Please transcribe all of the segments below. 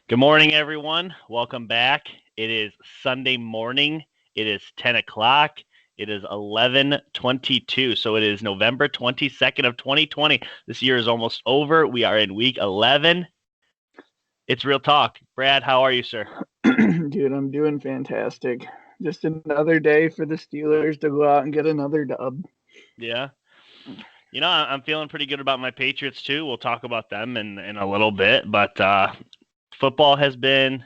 Good morning, everyone. Welcome back. It is Sunday morning. It is 10 o'clock. It is 11:22. So it is November 22nd of 2020. This year is almost over. We are in week 11. It's Real Talk. Brad, how are you, sir? Dude, I'm doing fantastic. Just another day for the Steelers to go out and get another dub. Yeah. I'm feeling pretty good about my Patriots, too. We'll talk about them in a little bit. But football has been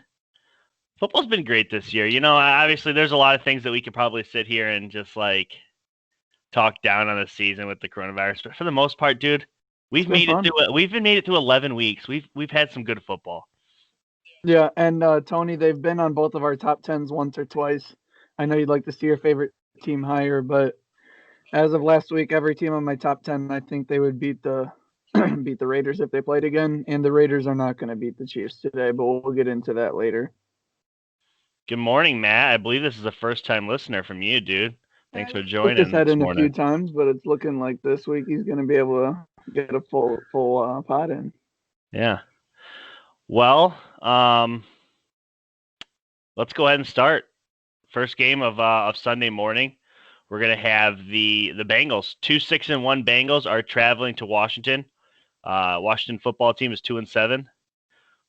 football's been great this year. Obviously there's a lot of things that we could probably sit here and just talk down on the season with the coronavirus, but for the most part, dude, It's been fun. we've been made it through 11 weeks. We've had some good football. Yeah, and Tony, they've been on both of our top tens once or twice. I know you'd like to see your favorite team higher, but as of last week, every team on my top 10, I think they would beat the beat the Raiders if they played again. And the Raiders are not going to beat the Chiefs today, but we'll get into that later. Good morning, Matt. I believe this is a first time listener from you, dude. Thanks for Poked his joining head this in a few morning. times, but it's looking like this week he's going to be able to get a full pot in. Yeah. Well, let's go ahead and start. First game of Sunday morning. We're gonna have the Bengals. 2-6-1 Bengals are traveling to Washington. Washington football team is 2-7.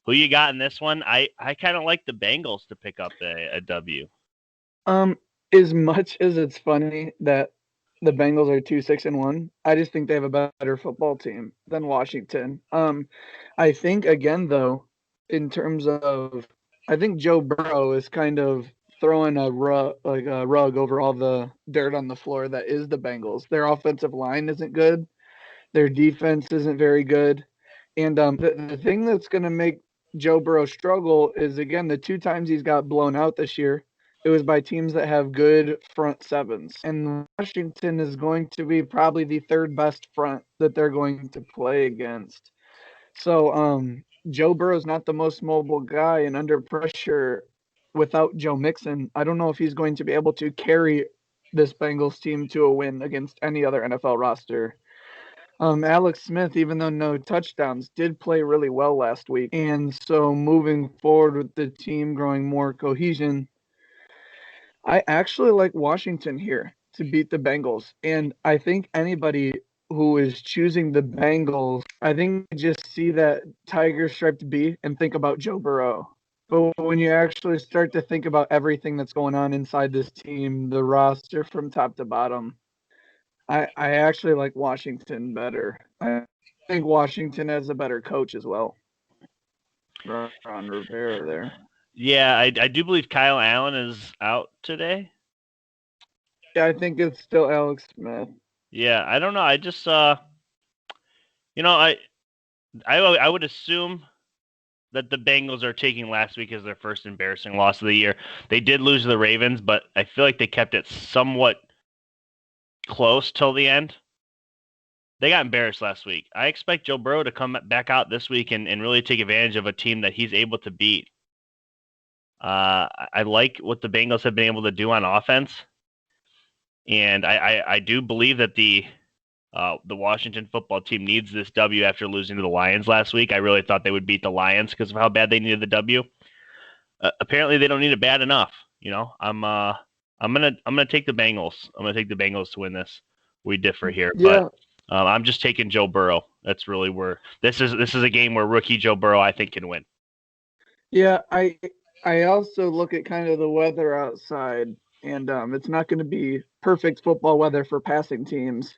Who you got in this one? I kind of like the Bengals to pick up a W. As much as it's funny that the Bengals are 2-6-1, I just think they have a better football team than Washington. I think again though, in terms of, I think Joe Burrow is kind of throwing a rug over all the dirt on the floor that is the Bengals. Their offensive line isn't good. Their defense isn't very good. And the thing that's going to make Joe Burrow struggle is, again, the two times he's got blown out this year, it was by teams that have good front sevens. And Washington is going to be probably the third best front that they're going to play against. So Joe Burrow's not the most mobile guy, and under pressure without Joe Mixon, I don't know if he's going to be able to carry this Bengals team to a win against any other NFL roster. Alex Smith, even though no touchdowns, did play really well last week. And so moving forward with the team growing more cohesion, I actually like Washington here to beat the Bengals. And I think anybody who is choosing the Bengals, I think they just see that tiger striped B and think about Joe Burrow. But when you actually start to think about everything that's going on inside this team, the roster from top to bottom, I actually like Washington better. I think Washington has a better coach as well. Ron Rivera there. Yeah, I do believe Kyle Allen is out today. Yeah, I think it's still Alex Smith. Yeah, I don't know. I just you know, I would assume that the Bengals are taking last week as their first embarrassing loss of the year. They did lose to the Ravens, but I feel like they kept it somewhat close till the end. They got embarrassed last week. I expect Joe Burrow to come back out this week and really take advantage of a team that he's able to beat. I like what the Bengals have been able to do on offense, and I do believe that the Washington football team needs this W after losing to the Lions last week. I really thought they would beat the Lions because of how bad they needed the W. Apparently, they don't need it bad enough. I'm gonna take the Bengals. I'm gonna take the Bengals to win this. We differ here, but Yeah, I'm just taking Joe Burrow. That's really where this is a game where rookie Joe Burrow I think can win. yeah. I also look at kind of the weather outside, and it's not going to be perfect football weather for passing teams.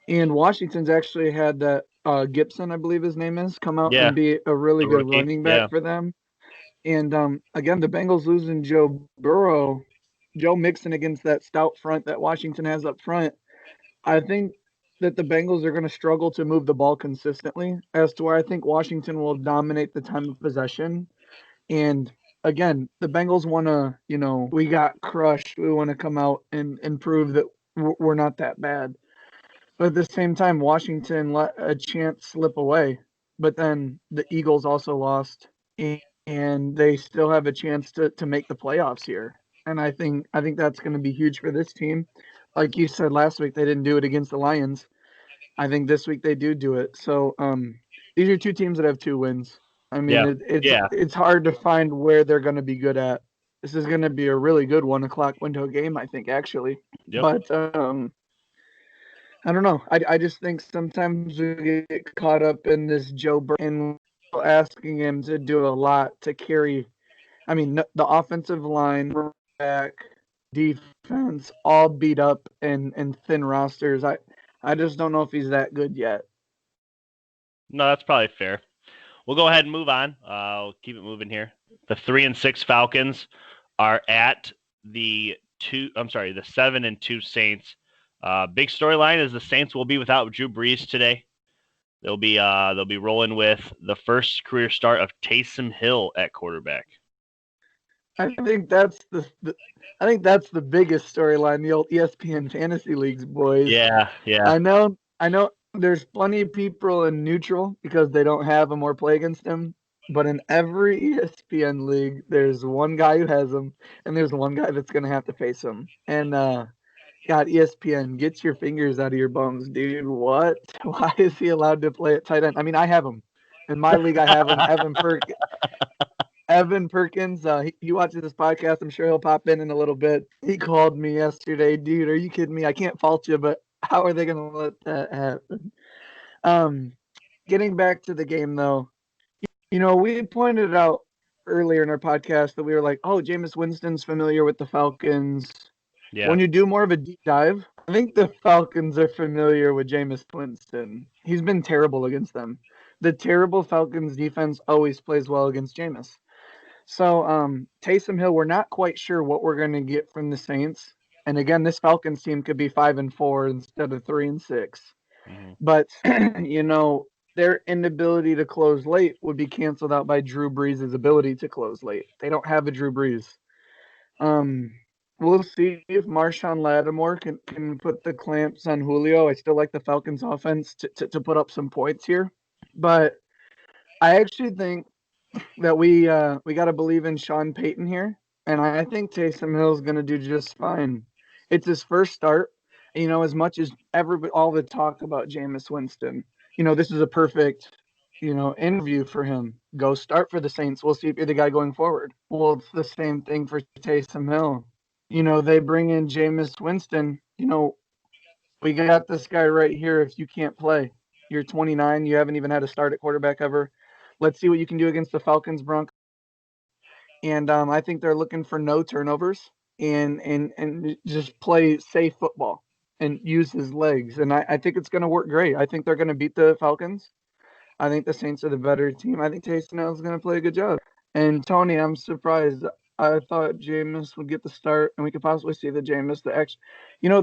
And Washington's actually had that Gibson, I believe his name is, come out Yeah, and be a really the good rookie. running back Yeah, for them. And again, the Bengals losing Joe Burrow, Joe Mixon against that stout front that Washington has up front. I think that the Bengals are going to struggle to move the ball consistently, as to where I think Washington will dominate the time of possession. And again, the Bengals want to, we got crushed. We want to come out and prove that we're not that bad. But at the same time, Washington let a chance slip away. But then the Eagles also lost, and they still have a chance to make the playoffs here. And I think that's going to be huge for this team. Like you said last week, they didn't do it against the Lions. I think this week they do it. So these are two teams that have two wins. I mean, Yeah. Yeah. it's hard to find where they're going to be good at. This is going to be a really good 1 o'clock window game, I think, actually. Yep. But I don't know. I just think sometimes we get caught up in this Joe Burrow and asking him to do a lot to carry. I mean, the offensive line, back, defense, all beat up and thin rosters. I just don't know if he's that good yet. No, that's probably fair. We'll go ahead and move on. I'll keep it moving here. The 3-6 Falcons are at the 7-2 Saints. Big storyline is the Saints will be without Drew Brees today. They'll be rolling with the first career start of Taysom Hill at quarterback. I think that's the biggest storyline, the old ESPN fantasy leagues, boys. Yeah. I know there's plenty of people in neutral because they don't have him or play against him. But in every ESPN league, there's one guy who has him, and there's one guy that's gonna have to face him. And God, ESPN, get your fingers out of your bums, dude. What? Why is he allowed to play at tight end? I mean, I have him in my league. I have him, Evan Perkins. He watches this podcast. I'm sure he'll pop in a little bit. He called me yesterday, dude. Are you kidding me? I can't fault you, but how are they going to let that happen? Getting back to the game, though, we pointed out earlier in our podcast that we were like, oh, Jameis Winston's familiar with the Falcons. Yeah. When you do more of a deep dive, I think the Falcons are familiar with Jameis Winston. He's been terrible against them. The terrible Falcons defense always plays well against Jameis. So Taysom Hill, we're not quite sure what we're going to get from the Saints. And again, this Falcons team could be 5-4 instead of 3-6. Mm-hmm. But their inability to close late would be canceled out by Drew Brees' ability to close late. They don't have a Drew Brees. We'll see if Marshawn Lattimore can put the clamps on Julio. I still like the Falcons offense to put up some points here. But I actually think that we got to believe in Sean Payton here. And I think Taysom Hill is going to do just fine. It's his first start. As much as all the talk about Jameis Winston, this is a perfect, interview for him. Go start for the Saints. We'll see if you're the guy going forward. Well, it's the same thing for Taysom Hill. They bring in Jameis Winston. We got this guy right here. If you can't play, you're 29. You haven't even had a start at quarterback ever. Let's see what you can do against the Falcons, Broncos. And I think they're looking for no turnovers and just play safe football and use his legs. And I think it's going to work great. I think they're going to beat the Falcons. I think the Saints are the better team. I think Taysom Hill is going to play a good job. And Tony, I'm surprised. I thought Jameis would get the start, and we could possibly see the Jameis,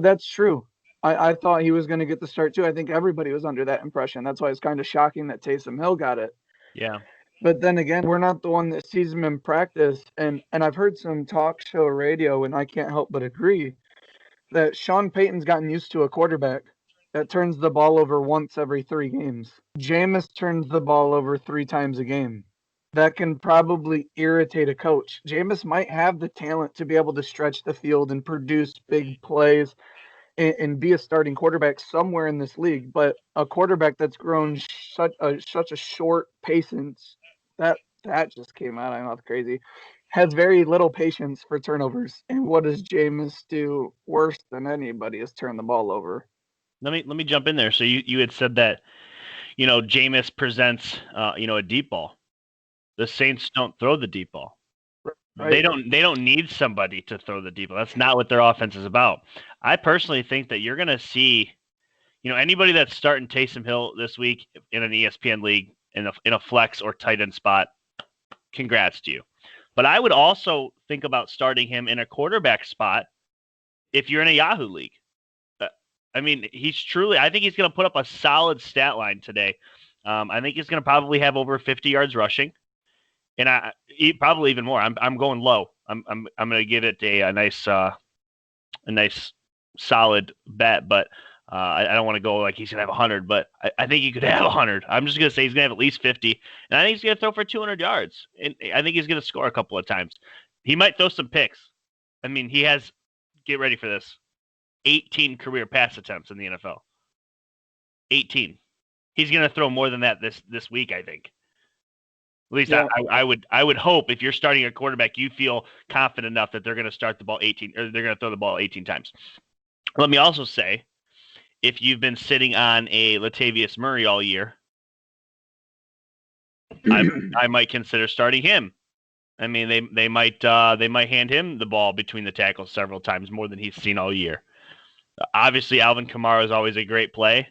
that's true. I thought he was going to get the start too. I think everybody was under that impression. That's why it's kind of shocking that Taysom Hill got it. Yeah. But then again, we're not the one that sees him in practice. And I've heard some talk show radio, and I can't help but agree that Sean Payton's gotten used to a quarterback that turns the ball over once every 3 games. Jameis turns the ball over 3 times a game. That can probably irritate a coach. Jameis might have the talent to be able to stretch the field and produce big plays and be a starting quarterback somewhere in this league, but a quarterback that's grown such a short patience that just came out of my mouth crazy, has very little patience for turnovers. And what does Jameis do worse than anybody is turn the ball over. Let me jump in there. So you had said that Jameis presents a deep ball. The Saints don't throw the deep ball. Right. They don't need somebody to throw the deep ball. That's not what their offense is about. I personally think that you're going to see, anybody that's starting Taysom Hill this week in an ESPN league in a flex or tight end spot, congrats to you. But I would also think about starting him in a quarterback spot if you're in a Yahoo league. I mean, I think he's going to put up a solid stat line today. I think he's going to probably have over 50 yards rushing. And probably even more. I'm going low. I'm going to give it a nice solid bet, but I don't want to go like he's going to have 100, but I think he could have 100. I'm just going to say he's going to have at least 50, and I think he's going to throw for 200 yards, and I think he's going to score a couple of times. He might throw some picks. I mean, he has, get ready for this, 18 career pass attempts in the NFL. 18. He's going to throw more than that this week, I think. At least Yeah. I would hope if you're starting a quarterback, you feel confident enough that they're going to start the ball 18 or they're going to throw the ball 18 times. Let me also say, if you've been sitting on a Latavius Murray all year, I might consider starting him. I mean, they might hand him the ball between the tackles several times more than he's seen all year. Obviously, Alvin Kamara is always a great play.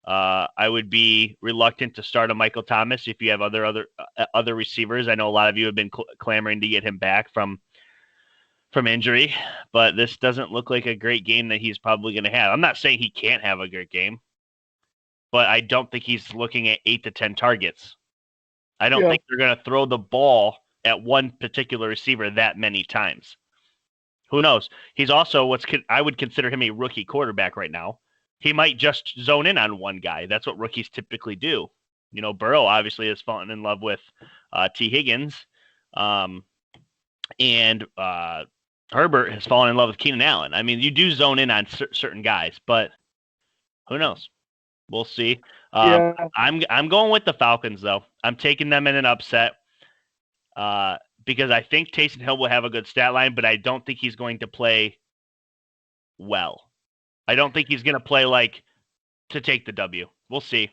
I would be reluctant to start a Michael Thomas if you have other receivers. I know a lot of you have been clamoring to get him back from injury, but this doesn't look like a great game that he's probably going to have. I'm not saying he can't have a great game, but I don't think he's looking at 8 to 10 targets. I don't think they're going to throw the ball at one particular receiver that many times. Who knows? He's also I would consider him a rookie quarterback right now. He might just zone in on one guy. That's what rookies typically do. You know, Burrow obviously has fallen in love with T. Higgins, and Herbert has fallen in love with Keenan Allen. I mean, you do zone in on certain guys, but who knows? We'll see. I'm going with the Falcons though. I'm taking them in an upset because I think Taysom Hill will have a good stat line, but I don't think he's going to play well. I don't think he's going to play like to take the W. We'll see.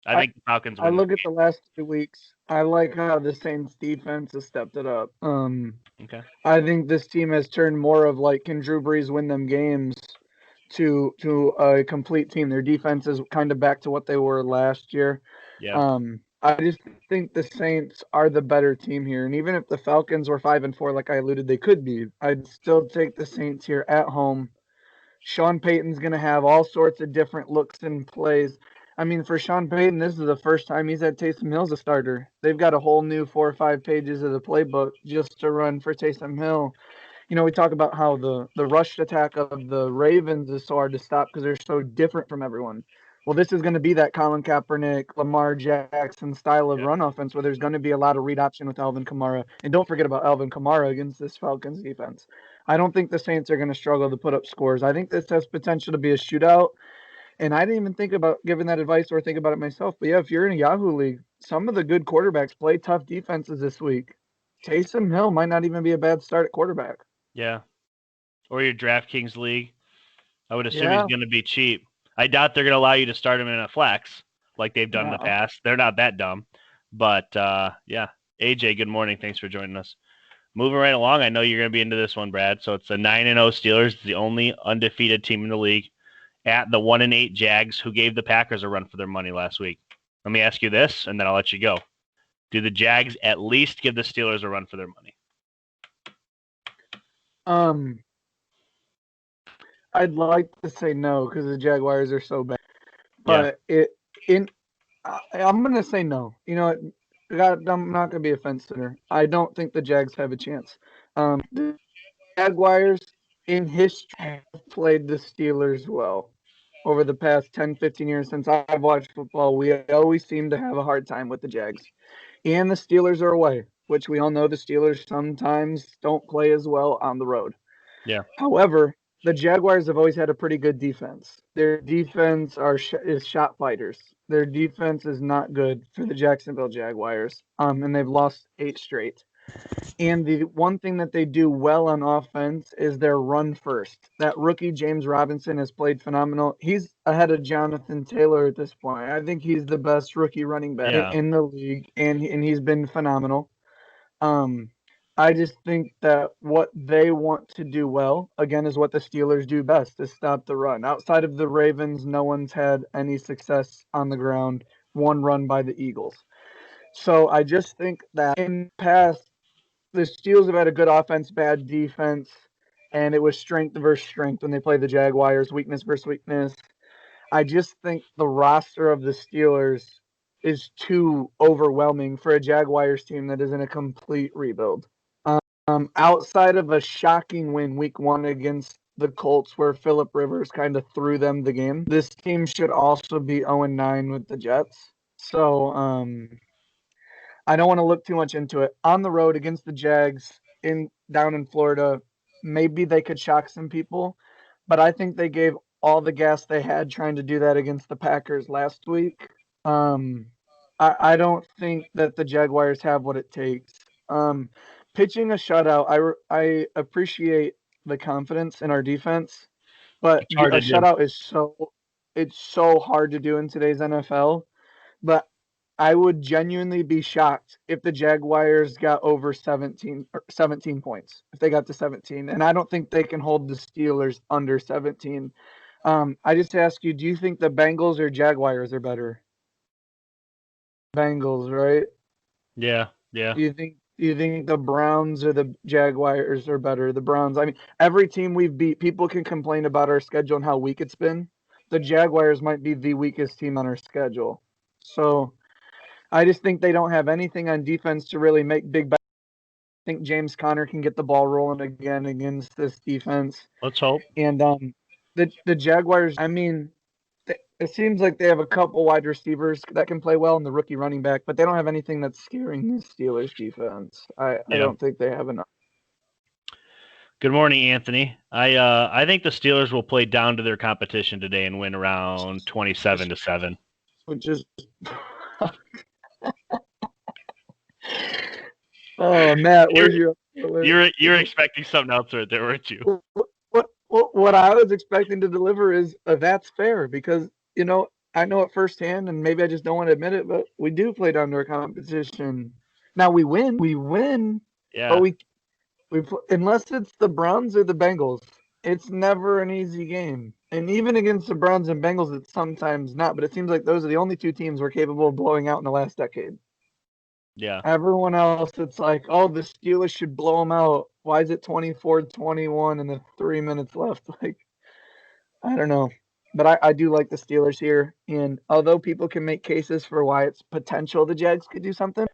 I think the Falcons win. I look at the last 2 weeks. I like how the Saints defense has stepped it up. Okay. I think this team has turned more of like, can Drew Brees win them games to a complete team. Their defense is kind of back to what they were last year. Yeah. I just think the Saints are the better team here. And even if the Falcons were 5-4, like I alluded, they could be, I'd still take the Saints here at home. Sean Payton's going to have all sorts of different looks and plays. I mean, for Sean Payton, this is the first time he's had Taysom Hill as a starter. They've got a whole new 4 or 5 pages of the playbook just to run for Taysom Hill. You know, we talk about how the rush attack of the Ravens is so hard to stop because they're so different from everyone. Well, this is going to be that Colin Kaepernick, Lamar Jackson style of run offense where there's going to be a lot of read option with Alvin Kamara. And don't forget about Alvin Kamara against this Falcons defense. I don't think the Saints are going to struggle to put up scores. I think this has potential to be a shootout. And I didn't even think about giving that advice or think about it myself. But yeah, if you're in a Yahoo league, some of the good quarterbacks play tough defenses this week. Taysom Hill might not even be a bad start at quarterback. Yeah. Or your DraftKings league. I would assume he's going to be cheap. I doubt they're going to allow you to start him in a flex like they've done in the past. They're not that dumb. But, yeah. AJ, good morning. Thanks for joining us. Moving right along, I know you're going to be into this one, Brad. So it's the 9-0 Steelers, the only undefeated team in the league, at the 1-8 Jags, who gave the Packers a run for their money last week. Let me ask you this, and then I'll let you go. Do the Jags at least give the Steelers a run for their money? I'd like to say no because the Jaguars are so bad, but I'm gonna say no. You know, I'm not gonna be a fence sitter. I don't think the Jags have a chance. The Jaguars in history have played the Steelers well over the past 10, 15 years since I've watched football. We always seem to have a hard time with the Jags, and the Steelers are away, which we all know the Steelers sometimes don't play as well on the road. Yeah. However, the Jaguars have always had a pretty good defense. Their defense is shot fighters. Their defense is not good for the Jacksonville Jaguars, and they've lost 8 straight. And the one thing that they do well on offense is their run first. That rookie James Robinson has played phenomenal. He's ahead of Jonathan Taylor at this point. I think he's the best rookie running back in the league, and he's been phenomenal. I just think that what they want to do well, again, is what the Steelers do best, is stop the run. Outside of the Ravens, no one's had any success on the ground, one run by the Eagles. So I just think that in the past, the Steelers have had a good offense, bad defense, and it was strength versus strength when they play the Jaguars, weakness versus weakness. I just think the roster of the Steelers is too overwhelming for a Jaguars team that is in a complete rebuild. Outside of a shocking win week 1 against the Colts where Phillip Rivers kind of threw them the game, this team should also be 0-9 with the Jets. So I don't want to look too much into it. On the road against the Jags down in Florida, maybe they could shock some people, but I think they gave all the gas they had trying to do that against the Packers last week. I don't think that the Jaguars have what it takes. Pitching a shutout, I appreciate the confidence in our defense, but It's hard a to do. shutout is it's so hard to do in today's NFL. But I would genuinely be shocked if the Jaguars got over 17 points. If they got to 17, and I don't think they can hold the Steelers under 17. I just ask you, do you think the Bengals or Jaguars are better? Bengals, right? Yeah, yeah. Do you think the Browns or the Jaguars are better? The Browns. I mean, every team we've beat, people can complain about our schedule and how weak it's been. The Jaguars might be the weakest team on our schedule. So I just think they don't have anything on defense to really make big. I think James Conner can get the ball rolling again against this defense. Let's hope. And the Jaguars. I mean, it seems like they have a couple wide receivers that can play well and the rookie running back, but they don't have anything that's scaring the Steelers defense. I Yeah. don't think they have enough. Good morning, Anthony. I think the Steelers will play down to their competition today and win around 27-7. Which is oh, Matt, where's your You're expecting something else right there, weren't you? what I was expecting to deliver is that's fair because I know it firsthand and maybe I just don't want to admit it, but we do play down to our competition. Now we win, Yeah. but we unless it's the Browns or the Bengals, it's never an easy game. And even against the Browns and Bengals, it's sometimes not. But it seems like those are the only two teams we're capable of blowing out in the last decade. Yeah. Everyone else, it's like, oh, the Steelers should blow them out. Why is it 24-21 and the 3 minutes left? Like, I don't know. But I do like the Steelers here. And although people can make cases for why it's potential the Jags could do something,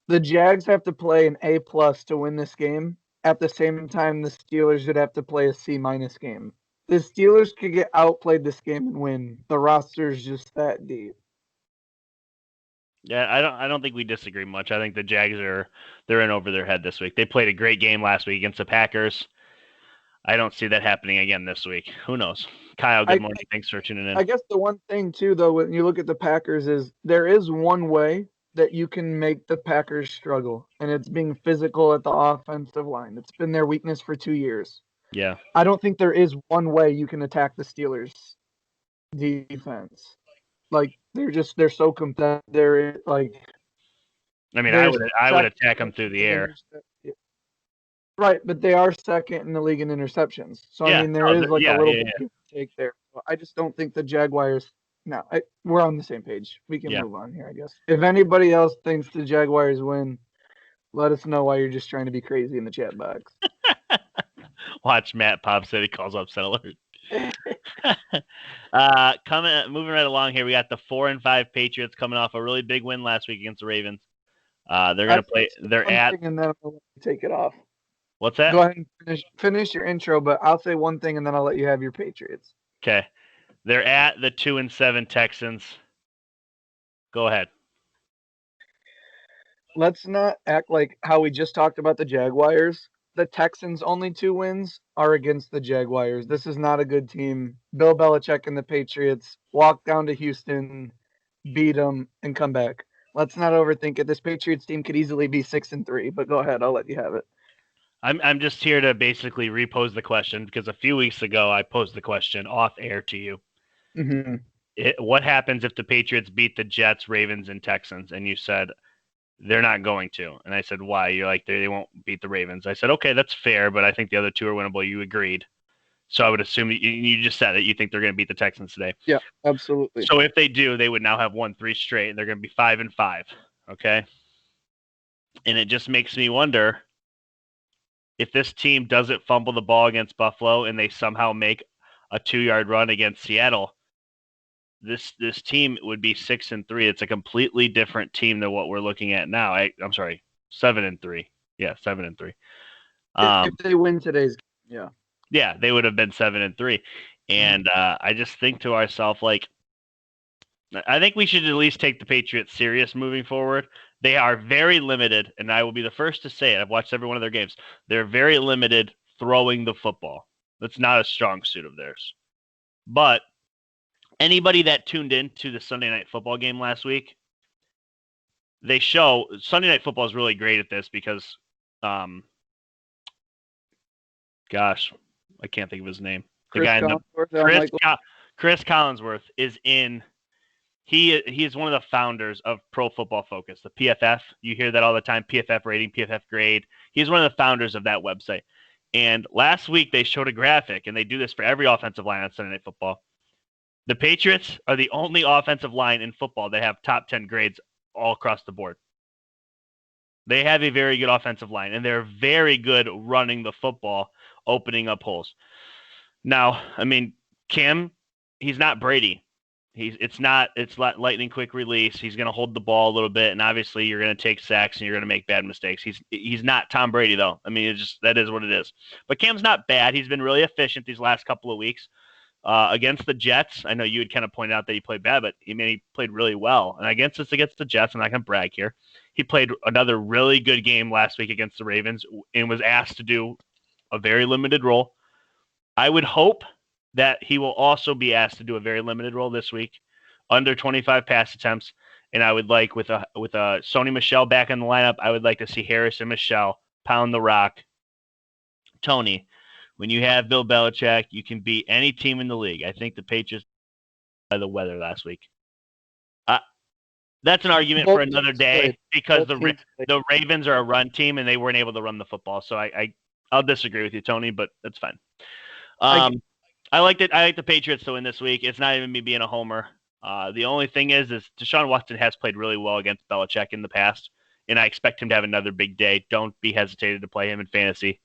the Jags have to play an A+ to win this game. At the same time, the Steelers would have to play a C- game. The Steelers could get outplayed this game and win. The roster's just that deep. Yeah, I don't think we disagree much. I think the Jags they're in over their head this week. They played a great game last week against the Packers. I don't see that happening again this week. Who knows? Kyle, good morning. Thanks for tuning in. I guess the one thing too, though, when you look at the Packers, is there is one way that you can make the Packers struggle, and it's being physical at the offensive line. It's been their weakness for 2 years. Yeah. I don't think there is one way you can attack the Steelers defense. Like they're so competitive. They're like. I mean, I would attack them through the air. Right, but they are second in the league in interceptions. So Yeah. I mean, there is like a little bit of take there. I just don't think the Jaguars. No, we're on the same page. We can move on here, I guess. If anybody else thinks the Jaguars win, let us know why you're just trying to be crazy in the chat box. Watch Matt Pop said he calls upset alert. Moving right along here, we got the 4-5 Patriots coming off a really big win last week against the Ravens. They're going to play. They're at. And then I'll take it off. What's that? Go ahead and finish your intro, but I'll say one thing and then I'll let you have your Patriots. Okay. They're at the 2-7 Texans. Go ahead. Let's not act like how we just talked about the Jaguars. The Texans' only 2 wins are against the Jaguars. This is not a good team. Bill Belichick and the Patriots walk down to Houston, beat them, and come back. Let's not overthink it. This Patriots team could easily be 6-3, but go ahead. I'll let you have it. I'm just here to basically repose the question because a few weeks ago I posed the question off air to you. Mm-hmm. What happens if the Patriots beat the Jets, Ravens, and Texans? And you said they're not going to. And I said, why? You're like, they won't beat the Ravens. I said, okay, that's fair, but I think the other 2 are winnable. You agreed. So I would assume you just said that you think they're going to beat the Texans today. Yeah, absolutely. So if they do, they would now have won 3 straight, and they're going to be 5-5. Okay. And it just makes me wonder if this team doesn't fumble the ball against Buffalo and they somehow make a 2-yard run against Seattle, this team would be 6-3. It's a completely different team than what we're looking at now. I'm sorry, 7-3. Yeah, 7-3. If they win today's game, yeah, they would have been 7-3. And I just think to ourselves, like, I think we should at least take the Patriots serious moving forward. They are very limited, and I will be the first to say it. I've watched every one of their games. They're very limited throwing the football. That's not a strong suit of theirs. But anybody that tuned in to the Sunday Night Football game last week, they show Sunday Night Football is really great at this because, gosh, I can't think of his name. The Chris guy in Collinsworth, Chris Collinsworth is in. He is one of the founders of Pro Football Focus, the PFF. You hear that all the time, PFF rating, PFF grade. He's one of the founders of that website. And last week they showed a graphic, and they do this for every offensive line on Sunday Night Football. The Patriots are the only offensive line in football that have top 10 grades all across the board. They have a very good offensive line, and they're very good running the football, opening up holes. Now, I mean, Cam, he's not Brady. It's lightning quick release. He's going to hold the ball a little bit, and obviously you're going to take sacks and you're going to make bad mistakes. He's not Tom Brady though. I mean, that is what it is. But Cam's not bad. He's been really efficient these last couple of weeks against the Jets. I know you had kind of pointed out that he played bad, but he played really well. And against the Jets, I'm not going to brag here. He played another really good game last week against the Ravens and was asked to do a very limited role. I would hope that he will also be asked to do a very limited role this week, under 25 pass attempts. And I would like, with a Sony Michel back in the lineup, I would like to see Harris and Michel pound the rock. Tony, when you have Bill Belichick, you can beat any team in the league. I think the Patriots by the weather last week. That's an argument for another day because the Ravens are a run team and they weren't able to run the football. So I'll disagree with you, Tony, but that's fine. I like the Patriots to win this week. It's not even me being a homer. The only thing is Deshaun Watson has played really well against Belichick in the past, and I expect him to have another big day. Don't be hesitated to play him in fantasy.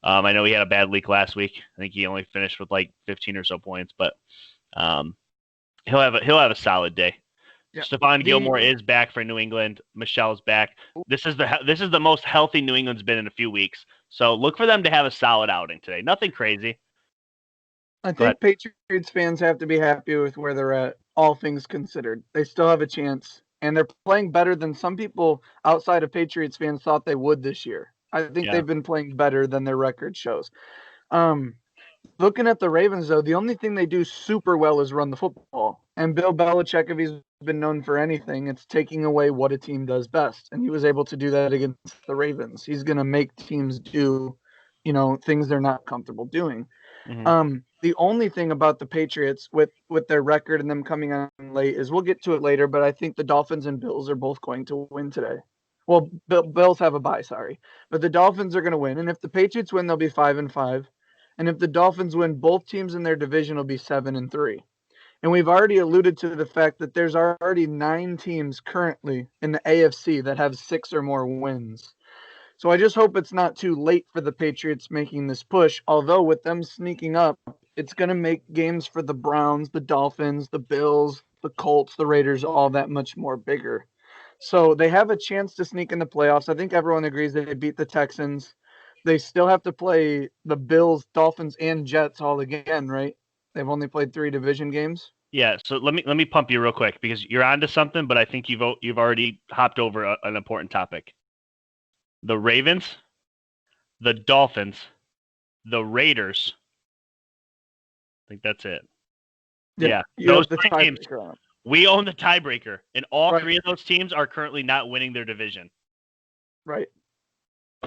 I know he had a bad week last week. I think he only finished with like 15 or so points, but he'll have a solid day. Yeah. Stephon Gilmore is back for New England. Michel's back. This is the most healthy New England's been in a few weeks. So look for them to have a solid outing today. Nothing crazy. I think Patriots fans have to be happy with where they're at, all things considered. They still have a chance, and they're playing better than some people outside of Patriots fans thought they would this year. I think they've been playing better than their record shows. Looking at the Ravens, though, the only thing they do super well is run the football. And Bill Belichick, if he's been known for anything, it's taking away what a team does best. And he was able to do that against the Ravens. He's going to make teams do, things they're not comfortable doing. Mm-hmm. The only thing about the Patriots with their record and them coming on late is we'll get to it later, but I think the Dolphins and Bills are both going to win today. Well, Bills have a bye, sorry. But the Dolphins are going to win. And if the Patriots win, they'll be 5-5. And if the Dolphins win, both teams in their division will be 7-3. And we've already alluded to the fact that there's already 9 teams currently in the AFC that have 6 or more wins. So I just hope it's not too late for the Patriots making this push. Although with them sneaking up, it's going to make games for the Browns, the Dolphins, the Bills, the Colts, the Raiders, all that much more bigger. So they have a chance to sneak in the playoffs. I think everyone agrees that they beat the Texans. They still have to play the Bills, Dolphins, and Jets all again, right? They've only played 3 division games. Yeah, so let me pump you real quick because you're onto something, but I think you've already hopped over an important topic. The Ravens, the Dolphins, the Raiders. I think that's it. Yeah. Those 3 teams. We own the tiebreaker, and all 3 of those teams are currently not winning their division. Right.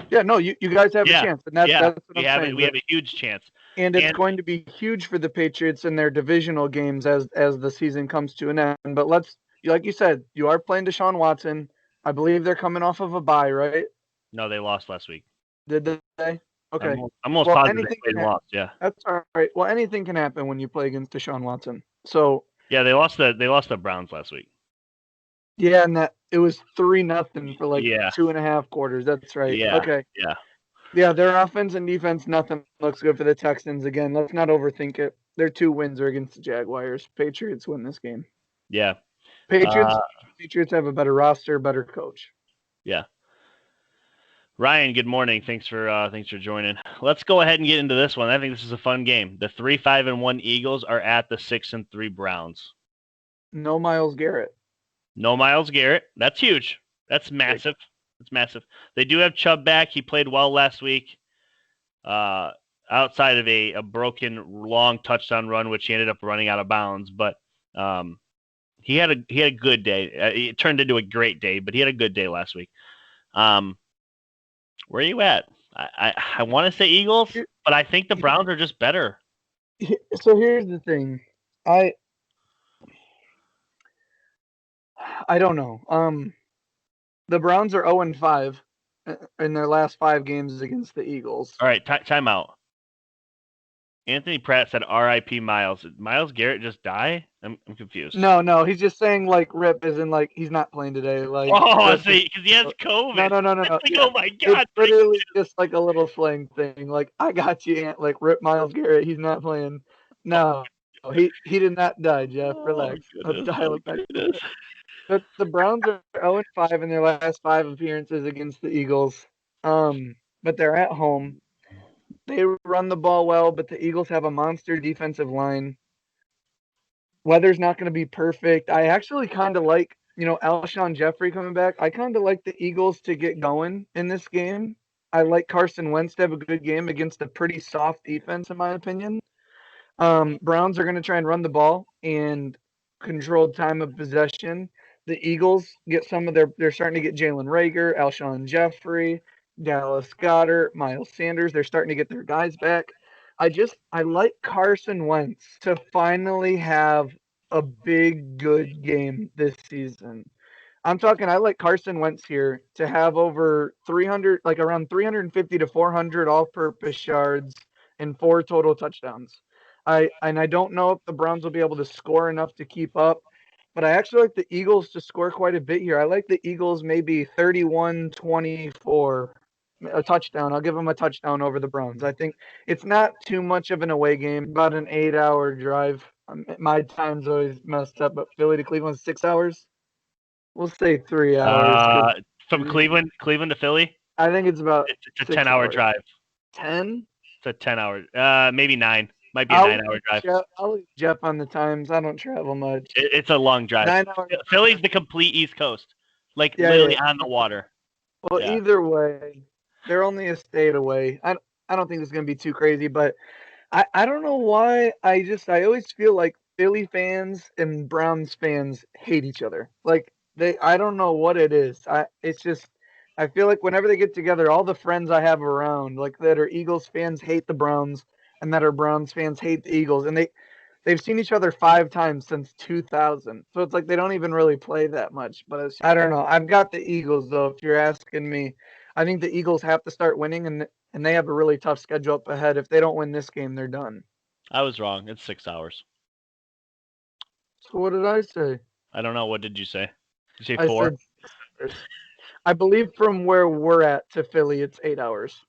Yeah, no, you guys have a chance. And that's what we have a huge chance. And it's going to be huge for the Patriots in their divisional games as the season comes to an end. But like you said, you are playing Deshaun Watson. I believe they're coming off of a bye, right? No, they lost last week. Did they? Okay. I'm almost positive they lost, yeah. That's all right. Well, anything can happen when you play against Deshaun Watson. So yeah, they lost the Browns last week. Yeah, and it was 3-0 for 2.5 quarters. That's right. Yeah. Okay. Yeah. Yeah, their offense and defense, nothing looks good for the Texans. Again, let's not overthink it. Their 2 wins are against the Jaguars. Patriots win this game. Yeah. Patriots have a better roster, better coach. Yeah. Ryan, good morning. Thanks for joining. Let's go ahead and get into this one. I think this is a fun game. The 3-5-1 Eagles are at the 6-3 Browns. No Myles Garrett. No Myles Garrett. That's huge. That's massive. That's massive. They do have Chubb back. He played well last week. Outside of a broken long touchdown run, which he ended up running out of bounds, but He had a good day. It turned into a great day, but he had a good day last week. Where are you at? I want to say Eagles, but I think the Browns are just better. So here's the thing. I don't know. The Browns are 0-5 in their last 5 games against the Eagles. All right, time out. Anthony Pratt said R.I.P. Miles. Did Myles Garrett just die? I'm confused. No. He's just saying like rip as in like he's not playing today. Like because he has COVID. No. Like, Yeah. oh my God. It's literally just like a little slang thing. Like I got you, Aunt. Like rip Myles Garrett. He's not playing. No, he did not die, Jeff. Relax. Let's dial it back. But the Browns are 0-5 in their last 5 appearances against the Eagles. But they're at home. They run the ball well, but the Eagles have a monster defensive line. Weather's not going to be perfect. I actually kind of like, Alshon Jeffrey coming back. I kind of like the Eagles to get going in this game. I like Carson Wentz to have a good game against a pretty soft defense, in my opinion. Browns are going to try and run the ball and control time of possession. The Eagles get they're starting to get Jalen Reagor, Alshon Jeffrey, Dallas Goedert, Miles Sanders. They're starting to get their guys back. I like Carson Wentz to finally have a big, good game this season. I like Carson Wentz here to have over 300, like around 350 to 400 all-purpose yards and 4 total touchdowns. I don't know if the Browns will be able to score enough to keep up, but I actually like the Eagles to score quite a bit here. I like the Eagles maybe 31-24, a touchdown. I'll give them a touchdown over the Browns. I think it's not too much of an away game, about an 8-hour drive. My time's always messed up, but Philly to Cleveland 6 hours. We'll say 3 hours. From Cleveland to Philly? I think it's about it's a 10-hour drive. 10? It's a 10-hour. Maybe 9. Might be a 9-hour drive. I'll leave Jeff on the times. I don't travel much. It's a long drive. 9 hours. Philly's the complete East Coast. Literally on the water. Well, either way, they're only a state away. I don't think it's going to be too crazy, but I don't know why. I always feel like Philly fans and Browns fans hate each other. I don't know what it is. I feel like whenever they get together, all the friends I have around, like that are Eagles fans, hate the Browns, and that are Browns fans hate the Eagles, and they've seen each other 5 times since 2000. So it's like they don't even really play that much. But I don't know. I've got the Eagles though. If you're asking me, I think the Eagles have to start winning, and they have a really tough schedule up ahead. If they don't win this game, they're done. I was wrong. It's 6 hours. So what did I say? I don't know. What did you say? Did you say 4? I believe from where we're at to Philly, it's 8 hours.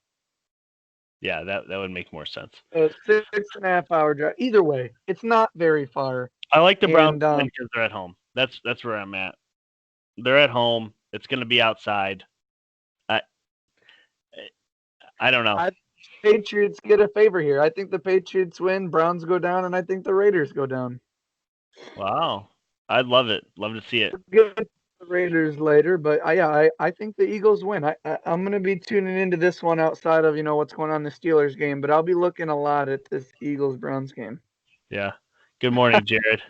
Yeah, that would make more sense. 6.5 hour drive. Either way, it's not very far. I like the Browns because they're at home. That's where I'm at. They're at home. It's going to be outside. I don't know. Patriots get a favor here. I think the Patriots win, Browns go down, and I think the Raiders go down. Wow. I'd love it. Love to see it. We'll get the Raiders later, but I think the Eagles win. I'm going to be tuning into this one outside of, what's going on in the Steelers game, but I'll be looking a lot at this Eagles-Browns game. Yeah. Good morning, Jared.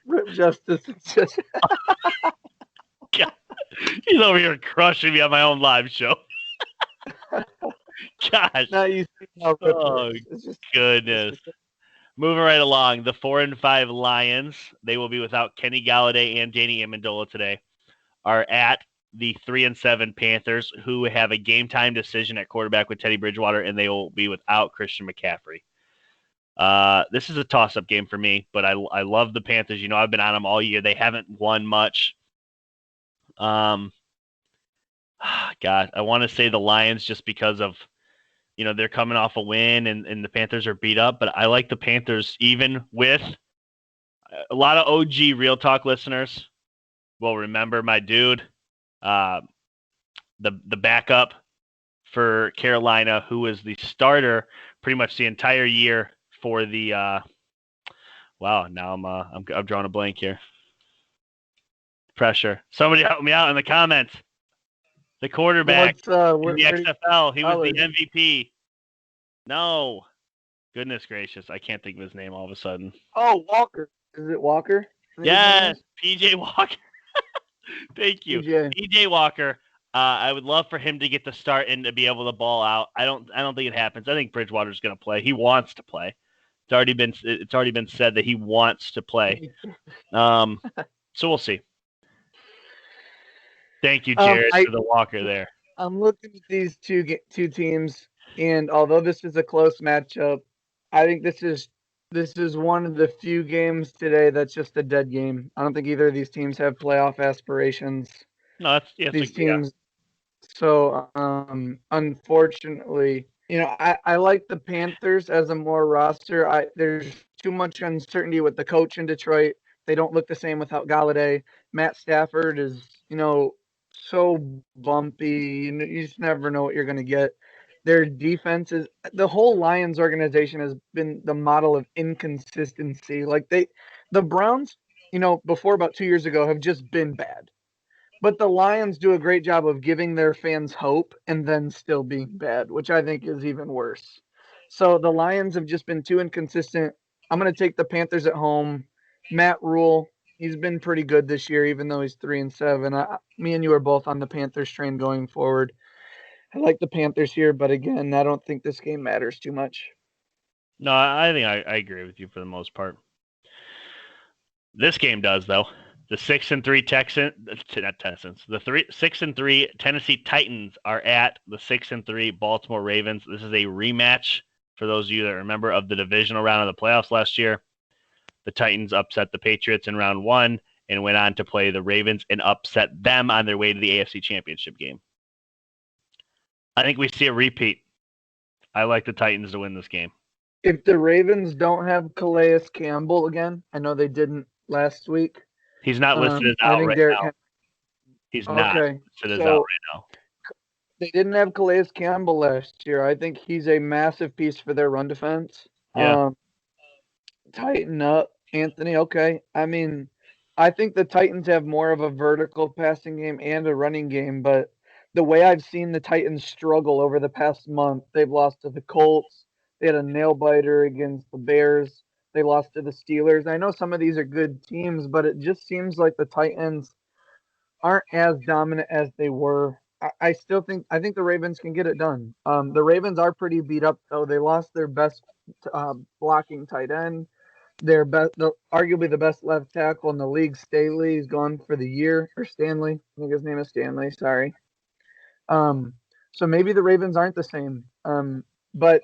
Rip Justice. God. He's over here crushing me on my own live show. Gosh. Now you see how goodness. Moving right along, the 4-5 Lions, they will be without Kenny Golladay and Danny Amendola today, are at the 3-7 Panthers, who have a game-time decision at quarterback with Teddy Bridgewater, and they will be without Christian McCaffrey. This is a toss-up game for me, but I love the Panthers. I've been on them all year. They haven't won much. God, I want to say the Lions just because of, they're coming off a win and the Panthers are beat up, but I like the Panthers even with a lot of OG Real Talk listeners will remember my dude, the backup for Carolina, who was the starter pretty much the entire year for the wow, now I'm drawing a blank here. Pressure. Somebody help me out in the comments. The quarterback in the XFL. He was the MVP. No. Goodness gracious. I can't think of his name all of a sudden. Oh, Walker. Is it Walker? Yes, PJ Walker. Thank you, PJ Walker. I would love for him to get the start and to be able to ball out. I don't think it happens. I think Bridgewater's going to play. He wants to play. It's already been said that he wants to play. So we'll see. Thank you, Jared, for the Walker there. I'm looking at these two teams, and although this is a close matchup, I think this is one of the few games today that's just a dead game. I don't think either of these teams have playoff aspirations. No, these teams. So, unfortunately, I like the Panthers as a more roster. There's too much uncertainty with the coach in Detroit. They don't look the same without Galladay. Matt Stafford is, so bumpy. You just never know what you're going to get. Their defense is the whole Lions organization has been the model of inconsistency. Like the Browns, before about 2 years ago have just been bad. But the Lions do a great job of giving their fans hope and then still being bad, which I think is even worse. So the Lions have just been too inconsistent. I'm going to take the Panthers at home. Matt Rule, he's been pretty good this year, even though he's 3-7. Me and you are both on the Panthers train going forward. I like the Panthers here, but again, I don't think this game matters too much. No, I think I agree with you for the most part. This game does, though. The 6-3 the 6-3 Tennessee Titans are at the 6-3 Baltimore Ravens. This is a rematch for those of you that remember of the divisional round of the playoffs last year. The Titans upset the Patriots in round 1 and went on to play the Ravens and upset them on their way to the AFC Championship game. I think we see a repeat. I like the Titans to win this game. If the Ravens don't have Calais Campbell again, I know they didn't last week. He's not listed as out right now. He's not listed as out right now. They didn't have Calais Campbell last year. I think he's a massive piece for their run defense. Yeah. Tighten up, Anthony. Okay. I mean, I think the Titans have more of a vertical passing game and a running game, but the way I've seen the Titans struggle over the past month, they've lost to the Colts. They had a nail biter against the Bears. They lost to the Steelers. I know some of these are good teams, but it just seems like the Titans aren't as dominant as they were. I think the Ravens can get it done. The Ravens are pretty beat up, though. They lost their best blocking tight end. Arguably the best left tackle in the league. Staley is gone for the year, or Stanley. I think his name is Stanley. Sorry. So maybe the Ravens aren't the same. But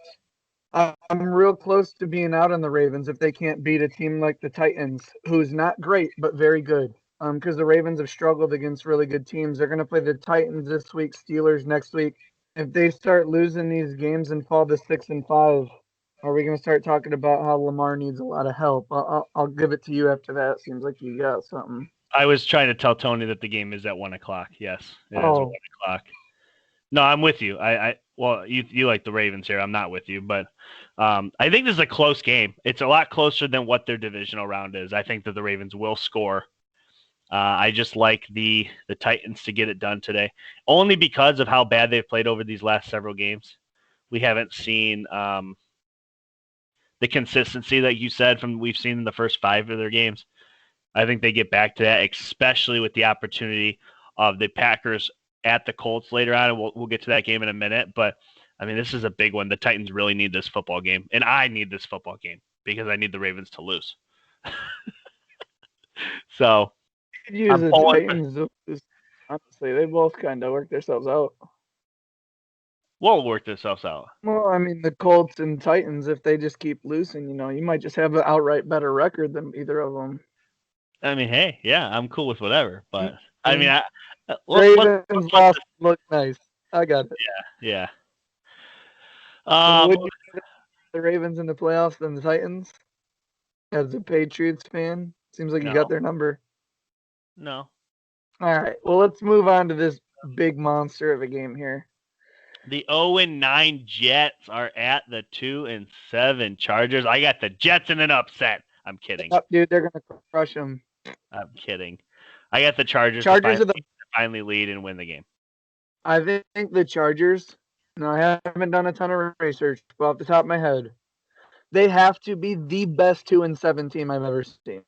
I'm real close to being out on the Ravens if they can't beat a team like the Titans, who's not great but very good. Because the Ravens have struggled against really good teams. They're going to play the Titans this week, Steelers next week. If they start losing these games and fall to 6-5, are we going to start talking about how Lamar needs a lot of help? I'll give it to you after that. Seems like you got something. I was trying to tell Tony that the game is at 1:00. Yes, it is at 1:00. No, I'm with you. Well, you like the Ravens here. I'm not with you, but I think this is a close game. It's a lot closer than what their divisional round is. I think that the Ravens will score. I just like the Titans to get it done today, only because of how bad they've played over these last several games. We haven't seen the consistency that you said we've seen in the first 5 of their games. I think they get back to that, especially with the opportunity of the Packers at the Colts later on, and we'll get to that game in a minute. But, I mean, this is a big one. The Titans really need this football game, and I need this football game because I need the Ravens to lose. So, the Titans, honestly, they both kind of work themselves out. We'll work themselves out. Well, I mean, the Colts and Titans, if they just keep losing, you might just have an outright better record than either of them. I mean, hey, yeah, I'm cool with whatever, but I mean, Ravens lost look nice. I got it. Yeah. Would you rather the Ravens in the playoffs than the Titans? As a Patriots fan, seems like you got their number. No. All right. Well, let's move on to this big monster of a game here. The 0-9 Jets are at the 2-7 Chargers. I got the Jets in an upset. I'm kidding. Dude, they're gonna crush them. I'm kidding. I got the Chargers to finally lead and win the game. I think the Chargers. No, I haven't done a ton of research, but off the top of my head, they have to be the best 2-7 team I've ever seen.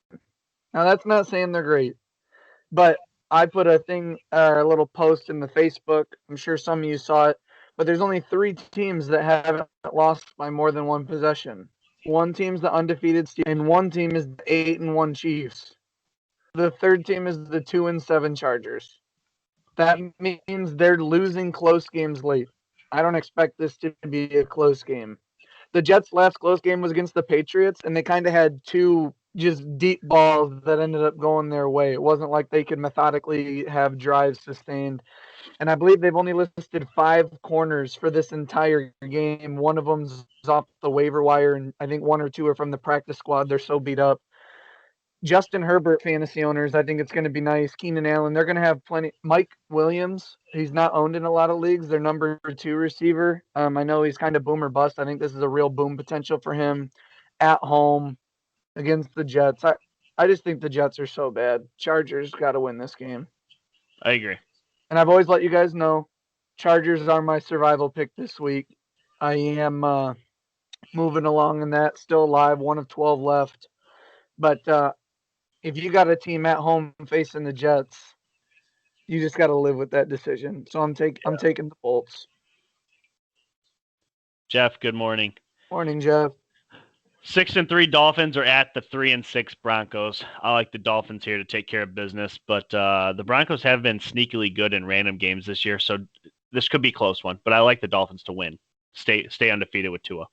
Now that's not saying they're great, but I put a little post in the Facebook. I'm sure some of you saw it, but there's only 3 teams that haven't lost by more than one possession. One team's the undefeated Steelers, and one team is the 8-1 Chiefs. The third team is the 2-7 Chargers. That means they're losing close games late. I don't expect this to be a close game. The Jets' last close game was against the Patriots, and they kind of had 2 just deep balls that ended up going their way. It wasn't like they could methodically have drives sustained. And I believe they've only listed 5 corners for this entire game. One of them's off the waiver wire, and I think 1 or 2 are from the practice squad. They're so beat up. Justin Herbert fantasy owners, I think it's going to be nice. Keenan Allen, they're going to have plenty. Mike Williams, he's not owned in a lot of leagues. Their number 2 receiver. I know he's kind of boom or bust. I think this is a real boom potential for him at home against the Jets. I just think the Jets are so bad. Chargers got to win this game. I agree. And I've always let you guys know, Chargers are my survival pick this week. I am moving along in that, still alive, 1 of 12 left. But if you got a team at home facing the Jets, you just got to live with that decision. So I'm taking the Bolts. Jeff, good morning. Morning, Jeff. 6-3 Dolphins are at the 3-6 Broncos. I like the Dolphins here to take care of business, but the Broncos have been sneakily good in random games this year, so this could be a close one. But I like the Dolphins to win. Stay undefeated with Tua.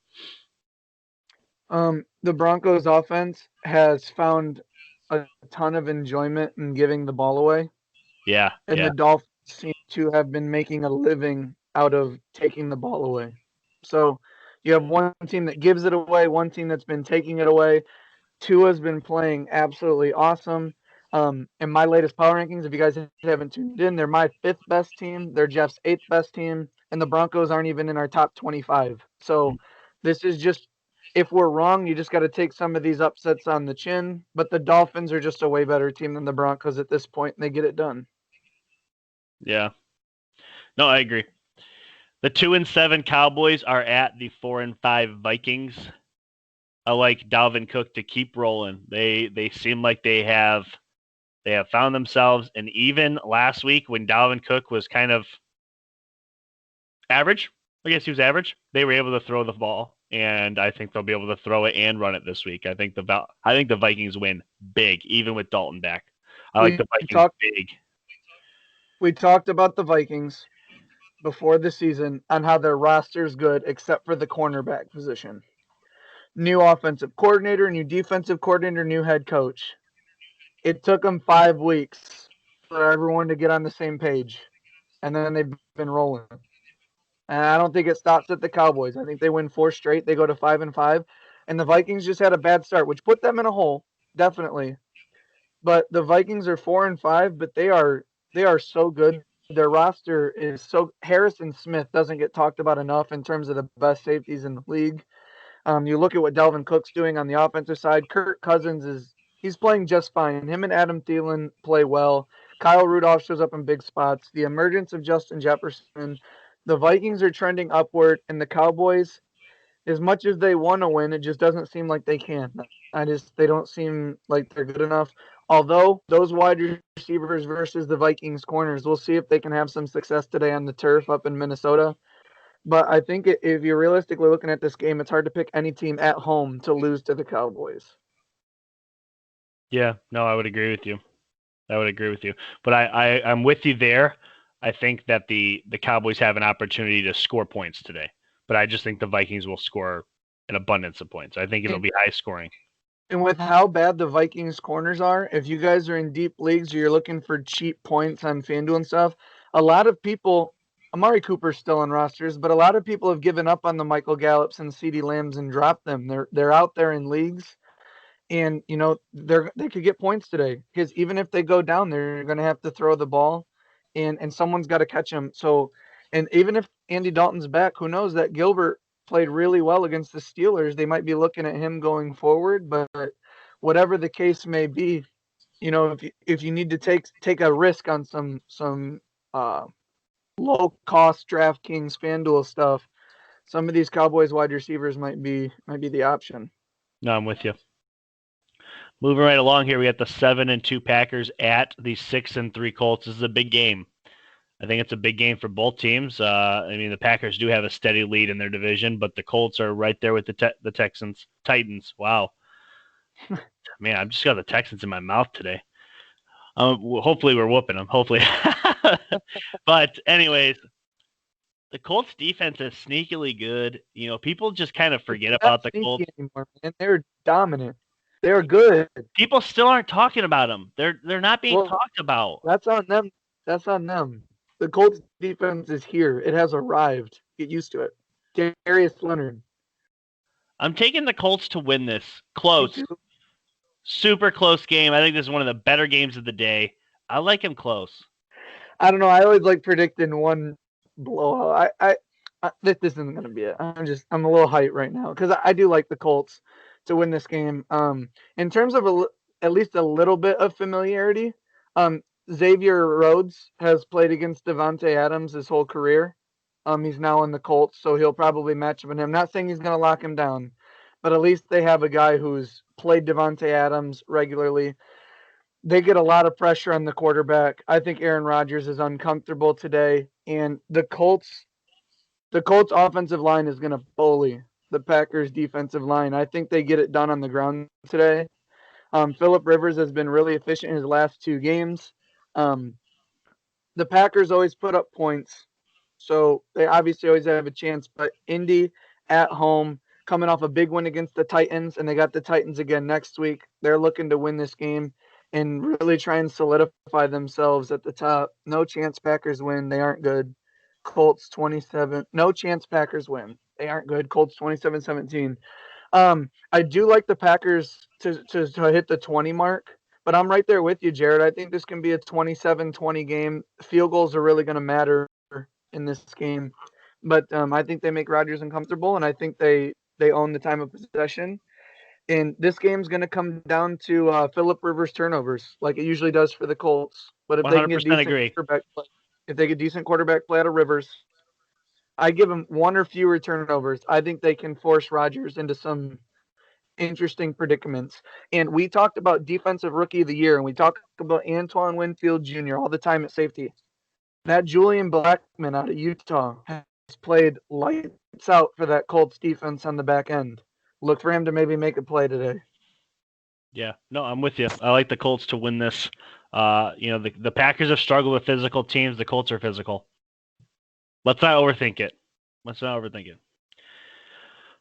The Broncos offense has found a ton of enjoyment in giving the ball away. Yeah. And the Dolphins seem to have been making a living out of taking the ball away. So you have one team that gives it away, one team that's been taking it away. Tua's been playing absolutely awesome. In my latest power rankings, if you guys haven't tuned in, they're my 5th best team. They're Jeff's 8th best team. And the Broncos aren't even in our top 25. So this is just, if we're wrong, you just got to take some of these upsets on the chin. But the Dolphins are just a way better team than the Broncos at this point, and they get it done. Yeah. No, I agree. The 2-7 Cowboys are at the 4-5 Vikings. I like Dalvin Cook to keep rolling. They seem like they have found themselves, and even last week when Dalvin Cook was kind of average, I guess he was average, they were able to throw the ball, and I think they'll be able to throw it and run it this week. I think the Vikings win big, even with Dalton back. I like the Vikings big. We talked about the Vikings before the season on how their roster is good except for the cornerback position. New offensive coordinator, new defensive coordinator, new head coach. It took them 5 weeks for everyone to get on the same page, and then they've been rolling. And I don't think it stops at the Cowboys. I think they win 4 straight. They go to 5-5, and the Vikings just had a bad start, which put them in a hole, definitely. But the Vikings are 4-5, but they are so good. Their roster is so. Harrison Smith doesn't get talked about enough in terms of the best safeties in the league. You look at what Dalvin Cook's doing on the offensive side. Kirk Cousins he's playing just fine. Him and Adam Thielen play well. Kyle Rudolph shows up in big spots. The emergence of Justin Jefferson. The Vikings are trending upward, and the Cowboys, as much as they want to win, it just doesn't seem like they can. They don't seem like they're good enough. Although those wide receivers versus the Vikings corners, we'll see if they can have some success today on the turf up in Minnesota. But I think if you're realistically looking at this game, it's hard to pick any team at home to lose to the Cowboys. Yeah, no, I would agree with you. But I'm with you there. I think that the Cowboys have an opportunity to score points today. But I just think the Vikings will score an abundance of points. I think it'll be high scoring. And with how bad the Vikings corners are, if you guys are in deep leagues or you're looking for cheap points on FanDuel and stuff, a lot of people, Amari Cooper's still on rosters, but a lot of people have given up on the Michael Gallups and CeeDee Lambs and dropped them. They're out there in leagues, and they could get points today because even if they go down, they're going to have to throw the ball, and someone's got to catch them. So, and even if Andy Dalton's back, who knows? That Gilbert played really well against the Steelers. They might be looking at him going forward, but whatever the case may be, if you need to take a risk on some low cost DraftKings FanDuel stuff, some of these Cowboys wide receivers might be the option. No, I'm with you. Moving right along here, we got the 7-2 Packers at the 6-3 Colts. This is a big game. I think it's a big game for both teams. I mean, the Packers do have a steady lead in their division, but the Colts are right there with the Titans. Wow, man, I've just got the Texans in my mouth today. Hopefully, we're whooping them. Hopefully, but anyways, the Colts defense is sneakily good. You know, people just kind of forget about the Colts anymore, man. They're dominant. They're good. People still aren't talking about them. They're not being talked about. That's on them. That's on them. The Colts defense is here. It has arrived. Get used to it. Darius Leonard. I'm taking the Colts to win this. Close. Super close game. I think this is one of the better games of the day. I like him close. I don't know. I always like predicting one blowout. This isn't going to be it. I'm a little hyped right now because I do like the Colts to win this game. In terms of at least a little bit of familiarity, Xavier Rhodes has played against Davante Adams his whole career. He's now in the Colts, so he'll probably match up with him. Not saying he's going to lock him down, but at least they have a guy who's played Davante Adams regularly. They get a lot of pressure on the quarterback. I think Aaron Rodgers is uncomfortable today, and the Colts offensive line is going to bully the Packers defensive line. I think they get it done on the ground today. Phillip Rivers has been really efficient in his last 2 games. The Packers always put up points, so they obviously always have a chance. But Indy at home, coming off a big win against the Titans, and they got the Titans again next week. They're looking to win this game and really try and solidify themselves at the top. No chance Packers win. They aren't good. Colts 27. No chance Packers win. They aren't good. Colts 27-17. I do like the Packers to hit the 20 mark, but I'm right there with you, Jared. I think this can be a 27-20 game. Field goals are really going to matter in this game, but I think they make Rodgers uncomfortable, and I think they own the time of possession. And this game's going to come down to Phillip Rivers turnovers, like it usually does for the Colts. But if they can get decent quarterback play out of Rivers, I give them 1 or fewer turnovers. I think they can force Rodgers into some interesting predicaments. And we talked about defensive rookie of the year, and we talked about Antoine Winfield Jr. all the time at safety. That Julian Blackmon out of Utah has played lights out for that Colts defense on the back end. Look for him to maybe make a play today. Yeah, no, I'm with you. I like the Colts to win this. The Packers have struggled with physical teams. The Colts are physical. Let's not overthink it.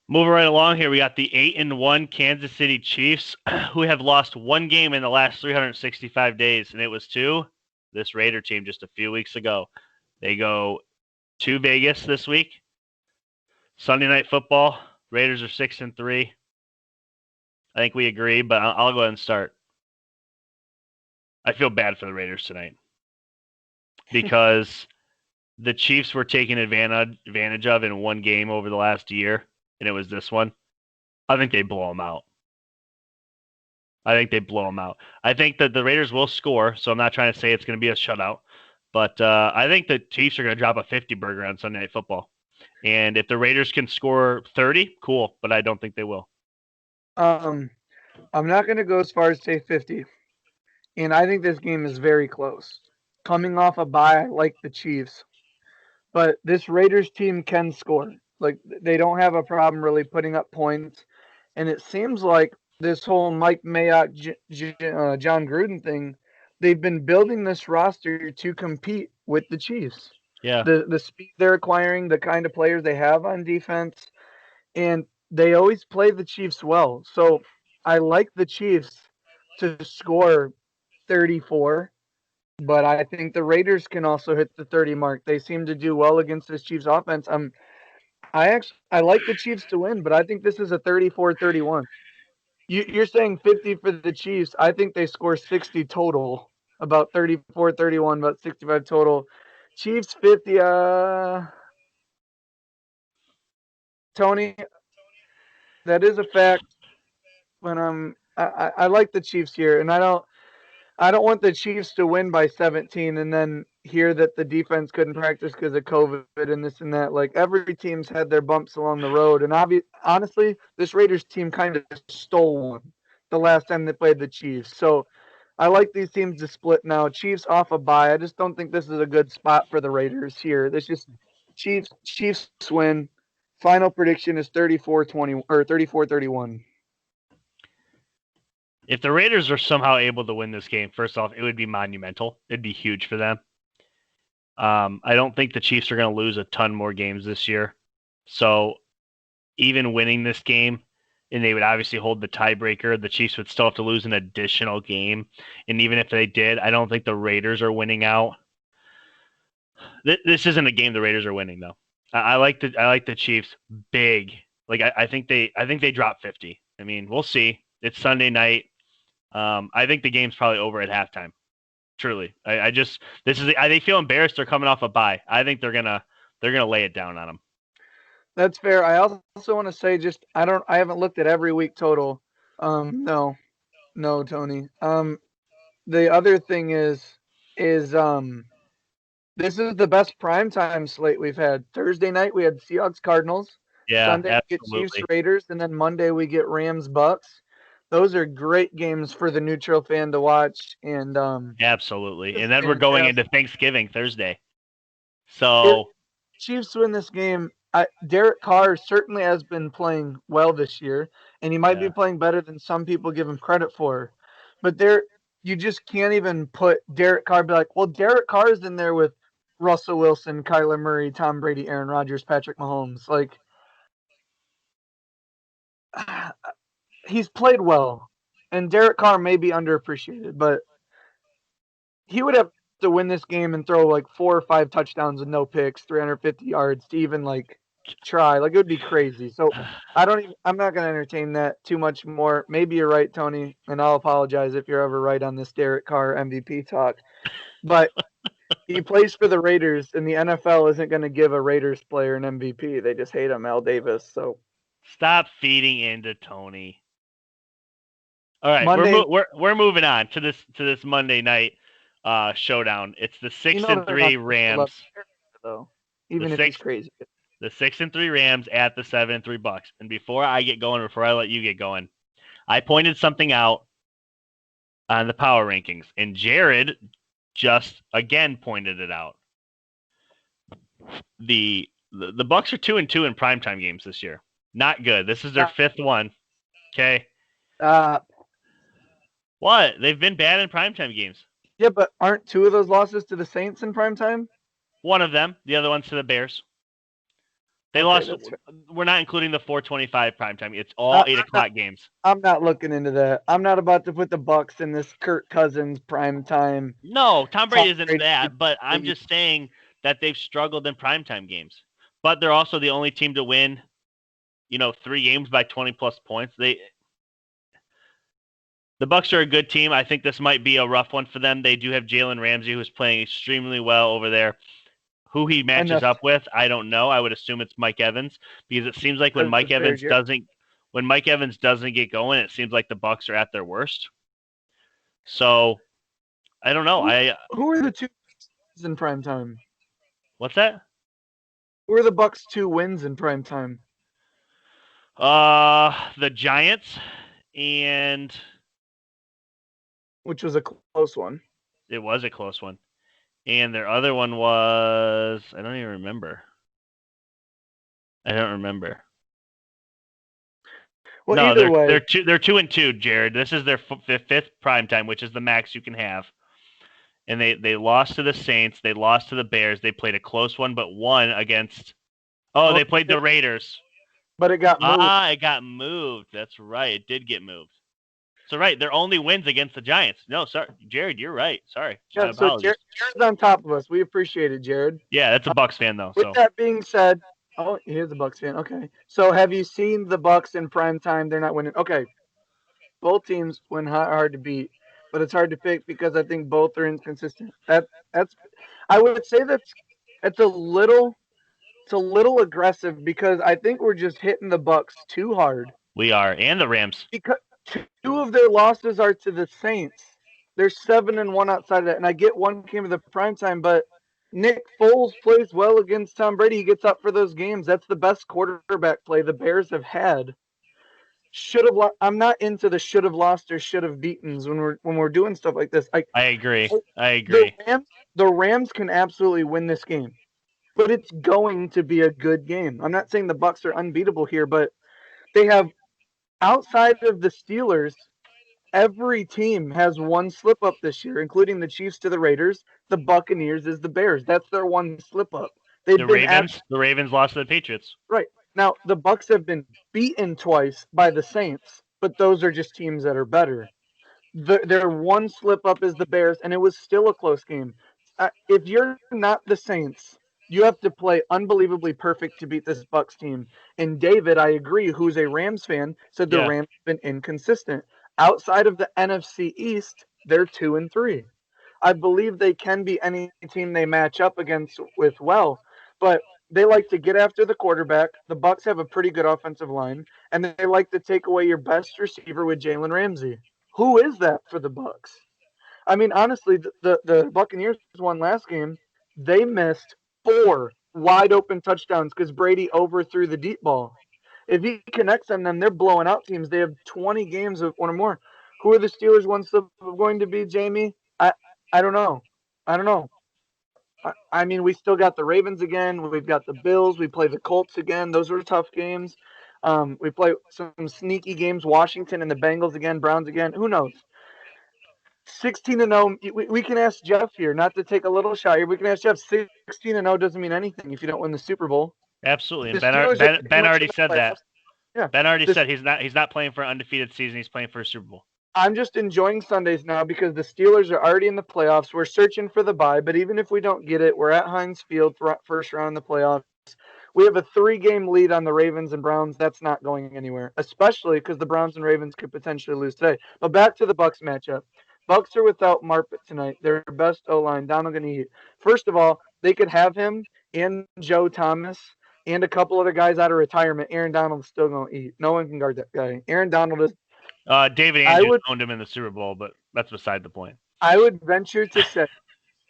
Moving right along here, we got the 8-1 Kansas City Chiefs, who have lost 1 game in the last 365 days, and it was to this Raider team just a few weeks ago. They go to Vegas this week. Sunday Night Football. Raiders are 6-3. I think we agree, but I'll go ahead and start. I feel bad for the Raiders tonight because the Chiefs were taken advantage of in 1 game over the last year, and it was this one. I think they blow them out. I think that the Raiders will score, so I'm not trying to say it's going to be a shutout, but I think the Chiefs are going to drop a 50-burger on Sunday Night Football. And if the Raiders can score 30, cool, but I don't think they will. I'm not going to go as far as say 50, and I think this game is very close. Coming off a bye, I like the Chiefs, but this Raiders team can score. Like, they don't have a problem really putting up points, and it seems like this whole Mike Mayock, John Gruden thing, they've been building this roster to compete with the Chiefs. Yeah. The speed they're acquiring, the kind of players they have on defense, and they always play the Chiefs well. So I like the Chiefs to score 34, but I think the Raiders can also hit the 30 mark. They seem to do well against this Chiefs offense. I like the Chiefs to win, but I think this is a 34-31. You're saying 50 for the Chiefs. I think they score 60 total, about 34-31, about 65 total. Chiefs 50. Tony, that is a fact. But I like the Chiefs here, and I don't want the Chiefs to win by 17 and then hear that the defense couldn't practice because of COVID and this and that. Like, every team's had their bumps along the road, and honestly, this Raiders team kind of stole one. the last time they played the Chiefs. So I like these teams to split now. Chiefs off a bye. I just don't think this is a good spot for the Raiders here. This just Chiefs win. Final prediction is 34-20 or 34-31. If the Raiders are somehow able to win this game, first off, it would be monumental. It'd be huge for them. I don't think the Chiefs are going to lose a ton more games this year. So even winning this game, and they would obviously hold the tiebreaker, the Chiefs would still have to lose an additional game. And even if they did, I don't think the Raiders are winning out. This isn't a game the Raiders are winning, though. I like the Chiefs big. Like I think they drop 50. I mean, we'll see. It's Sunday night. I think the game's probably over at halftime. Truly, they feel embarrassed. They're coming off a bye. I think they're gonna lay it down on them. That's fair. I also want to say, I haven't looked at every week total. No, Tony. The other thing is this is the best primetime slate we've had. Thursday night we had Seahawks Cardinals. Yeah, Sunday absolutely. we get Chiefs Raiders, and then Monday we get Rams Bucks. Those are great games for the neutral fan to watch. And absolutely. And then we're going into Thanksgiving Thursday. So if Chiefs win this game, Derek Carr certainly has been playing well this year, and he might be playing better than some people give him credit for. But you just can't even put Derek Carr, be like, well, Derek Carr is in there with Russell Wilson, Kyler Murray, Tom Brady, Aaron Rodgers, Patrick Mahomes. Like, he's played well, and Derek Carr may be underappreciated, but he would have to win this game and throw like 4 or 5 touchdowns with no picks, 350 yards to even like try. Like, it would be crazy. So I'm not going to entertain that too much more. Maybe you're right, Tony, and I'll apologize if you're ever right on this Derek Carr MVP talk. But he plays for the Raiders, and the NFL isn't going to give a Raiders player an MVP. They just hate him, Al Davis. So stop feeding into Tony. All right, we're moving on to this Monday night showdown. It's the 6-3 Rams. Though, even if he's crazy. The 6-3 Rams at the 7-3 Bucks. And before I let you get going, I pointed something out on the power rankings, and Jared just again pointed it out. The Bucks are 2-2 in primetime games this year. Not good. This is their 5th one. Okay. What? They've been bad in primetime games. Yeah, but aren't 2 of those losses to the Saints in primetime? One of them. The other one's to the Bears. They lost. We're not including the 4:25 primetime. It's all 8 o'clock games. I'm not looking into that. I'm not about to put the Bucks in this Kirk Cousins primetime. No, Tom Brady isn't that, but I'm just saying that they've struggled in primetime games. But they're also the only team to win, 3 games by 20-plus points. The Bucks are a good team. I think this might be a rough one for them. They do have Jalen Ramsey, who's playing extremely well over there. Who he matches up with, I don't know. I would assume it's Mike Evans, because it seems like when Mike Evans doesn't get going, it seems like the Bucks are at their worst. So I don't know. Who are the 2 wins in primetime? What's that? Who are the Bucks' 2 wins in primetime? The Giants, and which was a close one. It was a close one. And their other one was, I don't even remember. Well, no, either way, they're 2-2, Jared. This is their 5th primetime, which is the max you can have. And they lost to the Saints. They lost to the Bears. They played a close one, but won against. They played the Raiders. But it got moved. It got moved. That's right. It did get moved. So, right, their only wins against the Giants. No, sorry, Jared, you're right. Sorry. Yeah, so Jared's on top of us. We appreciate it, Jared. Yeah, that's a Bucks fan, though. With that being said, he is a Bucks fan. Okay. So, have you seen the Bucks in primetime? They're not winning. Okay. Both teams win hard to beat, but it's hard to pick because I think both are inconsistent. I would say it's a little aggressive because I think we're just hitting the Bucks too hard. We are, and the Rams. Because 2 of their losses are to the Saints. They're 7-1 outside of that. And I get one game of the primetime, but Nick Foles plays well against Tom Brady. He gets up for those games. That's the best quarterback play the Bears have had. should have. I'm not into the should have lost or should have beaten's when we're doing stuff like this. I agree. I agree. The Rams can absolutely win this game, but it's going to be a good game. I'm not saying the Bucs are unbeatable here, but they have, outside of the Steelers, every team has one slip up this year, including the Chiefs to the Raiders. The Buccaneers is the Bears. That's their one slip up. The Ravens lost to the Patriots. Right. Now, the Bucs have been beaten twice by the Saints, but those are just teams that are better. Their one slip up is the Bears, and it was still a close game. If you're not the Saints, you have to play unbelievably perfect to beat this Bucs team. And David, I agree, who's a Rams fan, said the Rams have been inconsistent. Outside of the NFC East, they're 2-3. I believe they can be any team they match up against with well, but they like to get after the quarterback. The Bucs have a pretty good offensive line, and they like to take away your best receiver with Jalen Ramsey. Who is that for the Bucs? I mean, honestly, the Buccaneers won last game. They missed 4 wide open touchdowns because Brady overthrew the deep ball. If he connects on them, they're blowing out teams. They have 20 games of one or more. Who are the Steelers once going to be, Jamie? I don't know. I mean, we still got the Ravens again. We've got the Bills. We play the Colts again. Those were tough games. We play some sneaky games. Washington and the Bengals again. Browns again. Who knows? 16-0. We can ask Jeff here, not to take a little shot here. We can ask Jeff. 16-0 doesn't mean anything if you don't win the Super Bowl. Absolutely, and Ben already said that. Yeah, Ben already said he's not playing for an undefeated season. He's playing for a Super Bowl. I'm just enjoying Sundays now because the Steelers are already in the playoffs. We're searching for the bye, but even if we don't get it, we're at Heinz Field for first round in the playoffs. We have a 3-game lead on the Ravens and Browns. That's not going anywhere, especially because the Browns and Ravens could potentially lose today. But back to the Bucs matchup. Bucs are without Marpet tonight. Their best O-line, Donald going to eat. First of all, they could have him and Joe Thomas and a couple other guys out of retirement. Aaron Donald's still going to eat. No one can guard that guy. Aaron Donald is. David Andrews owned him in the Super Bowl, but that's beside the point. I would venture to say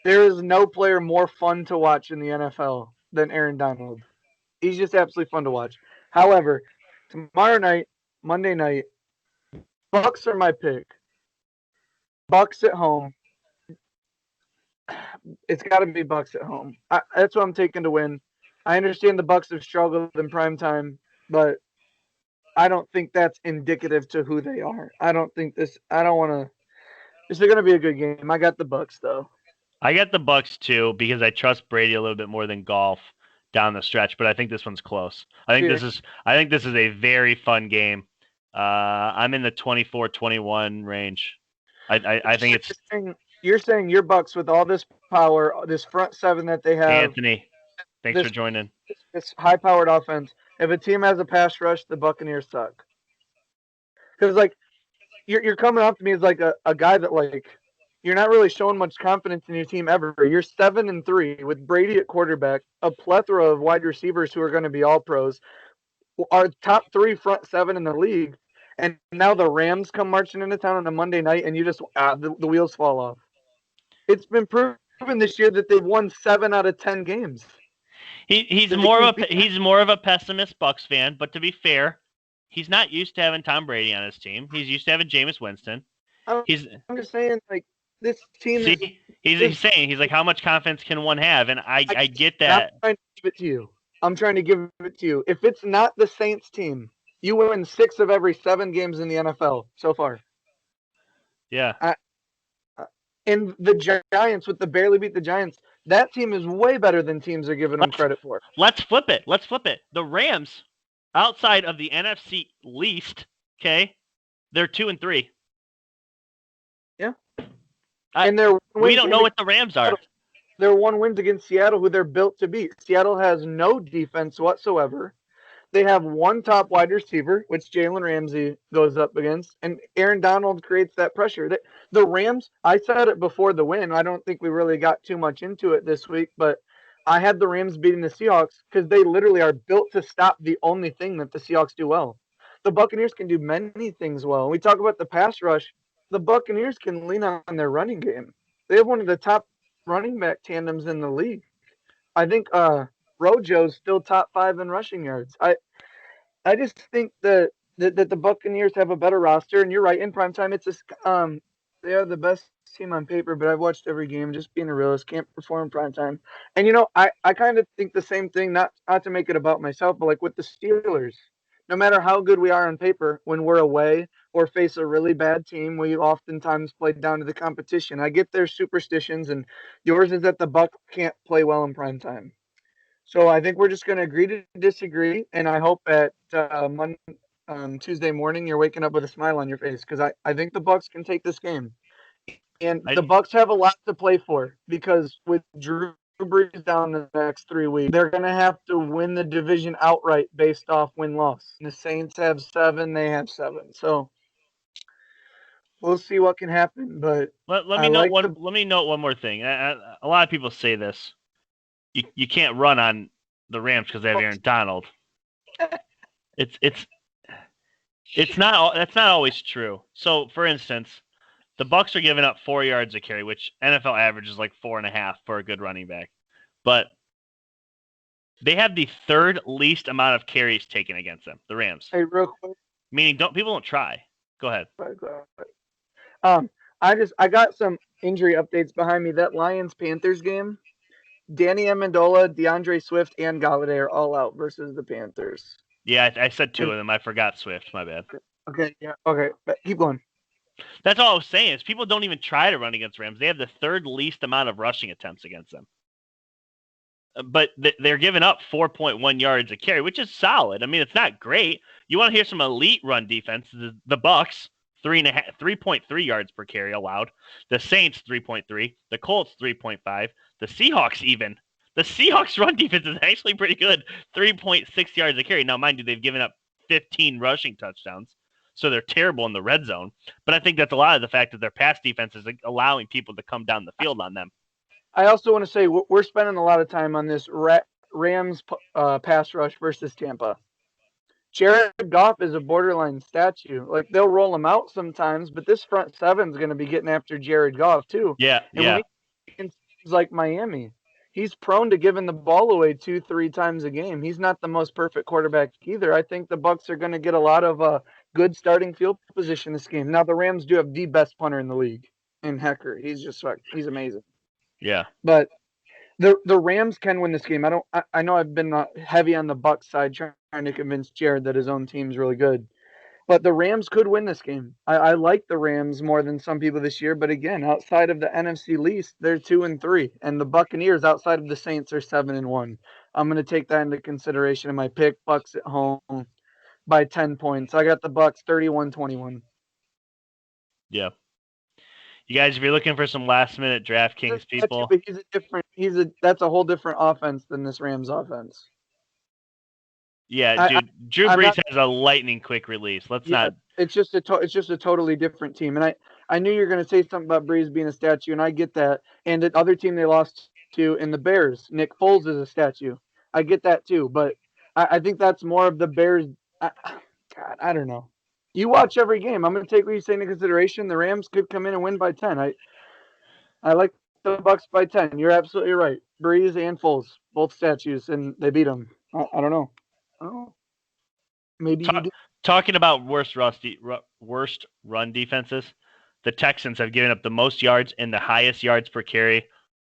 there is no player more fun to watch in the NFL than Aaron Donald. He's just absolutely fun to watch. However, tomorrow night, Monday night, Bucs are my pick. Bucs at home. It's got to be Bucs at home. That's what I'm taking to win. I understand the Bucs have struggled in prime time, but I don't think that's indicative to who they are. I don't want to. This is going to be a good game. I got the Bucs though. I got the Bucs too because I trust Brady a little bit more than Goff down the stretch, but I think this one's close. I think this is a very fun game. I'm in the 24-21 range. I think it's. You're saying your Bucs with all this power, this front seven that they have. Anthony, thanks for joining. This high-powered offense. If a team has a pass rush, the Buccaneers suck. Because like, you're coming off to me as like a guy that like, you're not really showing much confidence in your team ever. You're 7-3 with Brady at quarterback, a plethora of wide receivers who are going to be all pros, our top 3 front 7 in the league. And now the Rams come marching into town on a Monday night, and you just the wheels fall off. It's been proven this year that they've won 7 out of 10 games. He's more of a pessimist Bucs fan, but to be fair, he's not used to having Tom Brady on his team. He's used to having Jameis Winston. I'm just saying, like, this team. He's saying he's like, how much confidence can one have? And I get that. I'm trying to give it to you. I'm trying to give it to you. If it's not the Saints team, you win 6 of every 7 games in the NFL so far. Yeah. And the Giants, with the barely beat the Giants, that team is way better than teams are giving them credit for. Let's flip it. The Rams, outside of the NFC least, okay, they're 2-3. Yeah. And we don't know what the Rams are. Their 1 wins against Seattle, who they're built to beat. Seattle has no defense whatsoever. They have 1 top wide receiver, which Jalen Ramsey goes up against, and Aaron Donald creates that pressure. The Rams, I said it before the win. I don't think we really got too much into it this week, but I had the Rams beating the Seahawks because they literally are built to stop the only thing that the Seahawks do well. The Buccaneers can do many things well. When we talk about the pass rush, the Buccaneers can lean on their running game. They have one of the top running back tandems in the league. I think Rojo's still top 5 in rushing yards. I just think that that the Buccaneers have a better roster. And you're right, in primetime, they are the best team on paper, but I've watched every game. Just being a realist, can't perform in primetime. And I kind of think the same thing. Not to make it about myself, but like with the Steelers, no matter how good we are on paper, when we're away or face a really bad team, we oftentimes play down to the competition. I get their superstitions, and yours is that the Buck can't play well in primetime. So I think we're just going to agree to disagree, and I hope at Tuesday morning you're waking up with a smile on your face because I think the Bucks can take this game, and I the Bucks have a lot to play for because with Drew Brees down the next 3 weeks, they're going to have to win the division outright based off win loss. The Saints have 7, they have 7, so we'll see what can happen. But let I me note like one. the Let me note one more thing. A lot of people say this. You can't run on the Rams because they have Aaron Donald. It's not that's not always true. So for instance, the Bucks are giving up 4 yards a carry, which NFL average is like 4.5 for a good running back. But they have the third least amount of carries taken against them, the Rams. Hey, real quick. Meaning people don't try. Go ahead. I got some injury updates behind me. That Lions Panthers game, Danny Amendola, DeAndre Swift, and Galladay are all out versus the Panthers. Yeah, I said 2 of them. I forgot Swift. My bad. Okay, yeah, okay, but keep going. That's all I was saying is people don't even try to run against Rams. They have the third least amount of rushing attempts against them. But they're giving up 4.1 yards a carry, which is solid. I mean, it's not great. You want to hear some elite run defense? The Bucks 3.3 yards per carry allowed. The Saints 3.3. The Colts 3.5. The Seahawks even. The Seahawks run defense is actually pretty good. 3.6 yards a carry. Now, mind you, they've given up 15 rushing touchdowns, so they're terrible in the red zone. But I think that's a lot of the fact that their pass defense is allowing people to come down the field on them. I also want to say we're spending a lot of time on this Rams pass rush versus Tampa. Jared Goff is a borderline statue. Like they'll roll him out sometimes, but this front seven is going to be getting after Jared Goff too. Yeah, and yeah. when he's like Miami, he's prone to giving the ball away 2-3 times a game. He's not the most perfect quarterback either. I think the Bucks are going to get a lot of good starting field position this game. Now the Rams do have the best punter in the league in Hecker. He's amazing. Yeah. But the Rams can win this game. I know I've been heavy on the Bucks side trying to convince Jared that his own team's really good. But the Rams could win this game. I like the Rams more than some people this year. But again, outside of the NFC least, they're 2-3, and the Buccaneers, outside of the Saints, are 7-1. I'm going to take that into consideration in my pick. Bucks at home by 10 points. I got the Bucks 31-21. Yeah. You guys, if you're looking for some last minute DraftKings people, but that's a whole different offense than this Rams offense. Yeah, dude, Drew Brees has a lightning quick release. It's just a totally different team, and I knew you were going to say something about Brees being a statue, and I get that. And the other team they lost to in the Bears, Nick Foles is a statue. I get that too, but I think that's more of the Bears. God, I don't know. You watch every game. I'm going to take what you say into consideration. The Rams could come in and win by 10. I like the Bucks by 10. You're absolutely right. Brees and Foles, both statues, and they beat them. I don't know. Maybe talking about worst run defenses, the Texans have given up the most yards and the highest yards per carry.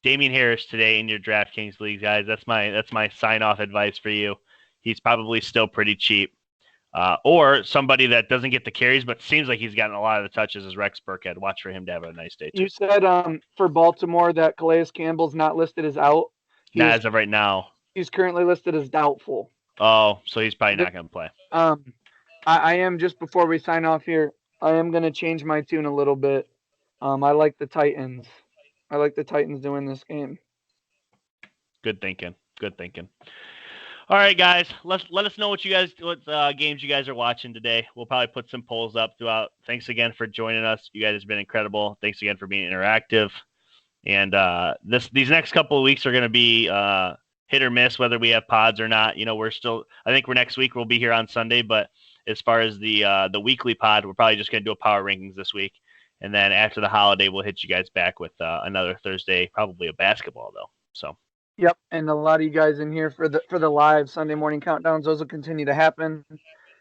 Damien Harris today in your DraftKings league, guys. That's my sign off advice for you. He's probably still pretty cheap. Or somebody that doesn't get the carries but seems like he's gotten a lot of the touches is Rex Burkhead. Watch for him to have a nice day too. You said for Baltimore that Calais Campbell's not listed as out. Not as of right now. He's currently listed as doubtful. Oh, so he's probably not going to play. I am, just before we sign off here, I am going to change my tune a little bit. I like the Titans. I like the Titans to win this game. Good thinking. All right, guys. Let us know what games you guys are watching today. We'll probably put some polls up throughout. Thanks again for joining us. You guys have been incredible. Thanks again for being interactive. And these next couple of weeks are going to be hit or miss, whether we have pods or not. I think next week we'll be here on Sunday, but as far as the weekly pod, we're probably just going to do a power rankings this week. And then after the holiday, we'll hit you guys back with another Thursday, probably a basketball though. So. Yep, and a lot of you guys in here for the live Sunday morning countdowns. Those will continue to happen.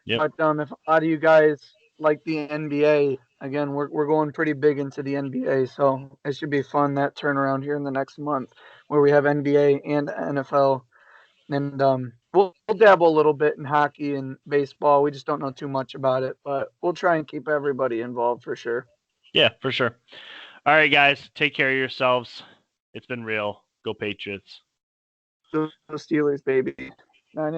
Yep. But if a lot of you guys like the NBA, again, we're going pretty big into the NBA, so it should be fun that turnaround here in the next month where we have NBA and NFL, and we'll dabble a little bit in hockey and baseball. We just don't know too much about it, but we'll try and keep everybody involved for sure. Yeah, for sure. All right, guys, take care of yourselves. It's been real. Go Patriots. Go Steelers, baby. 9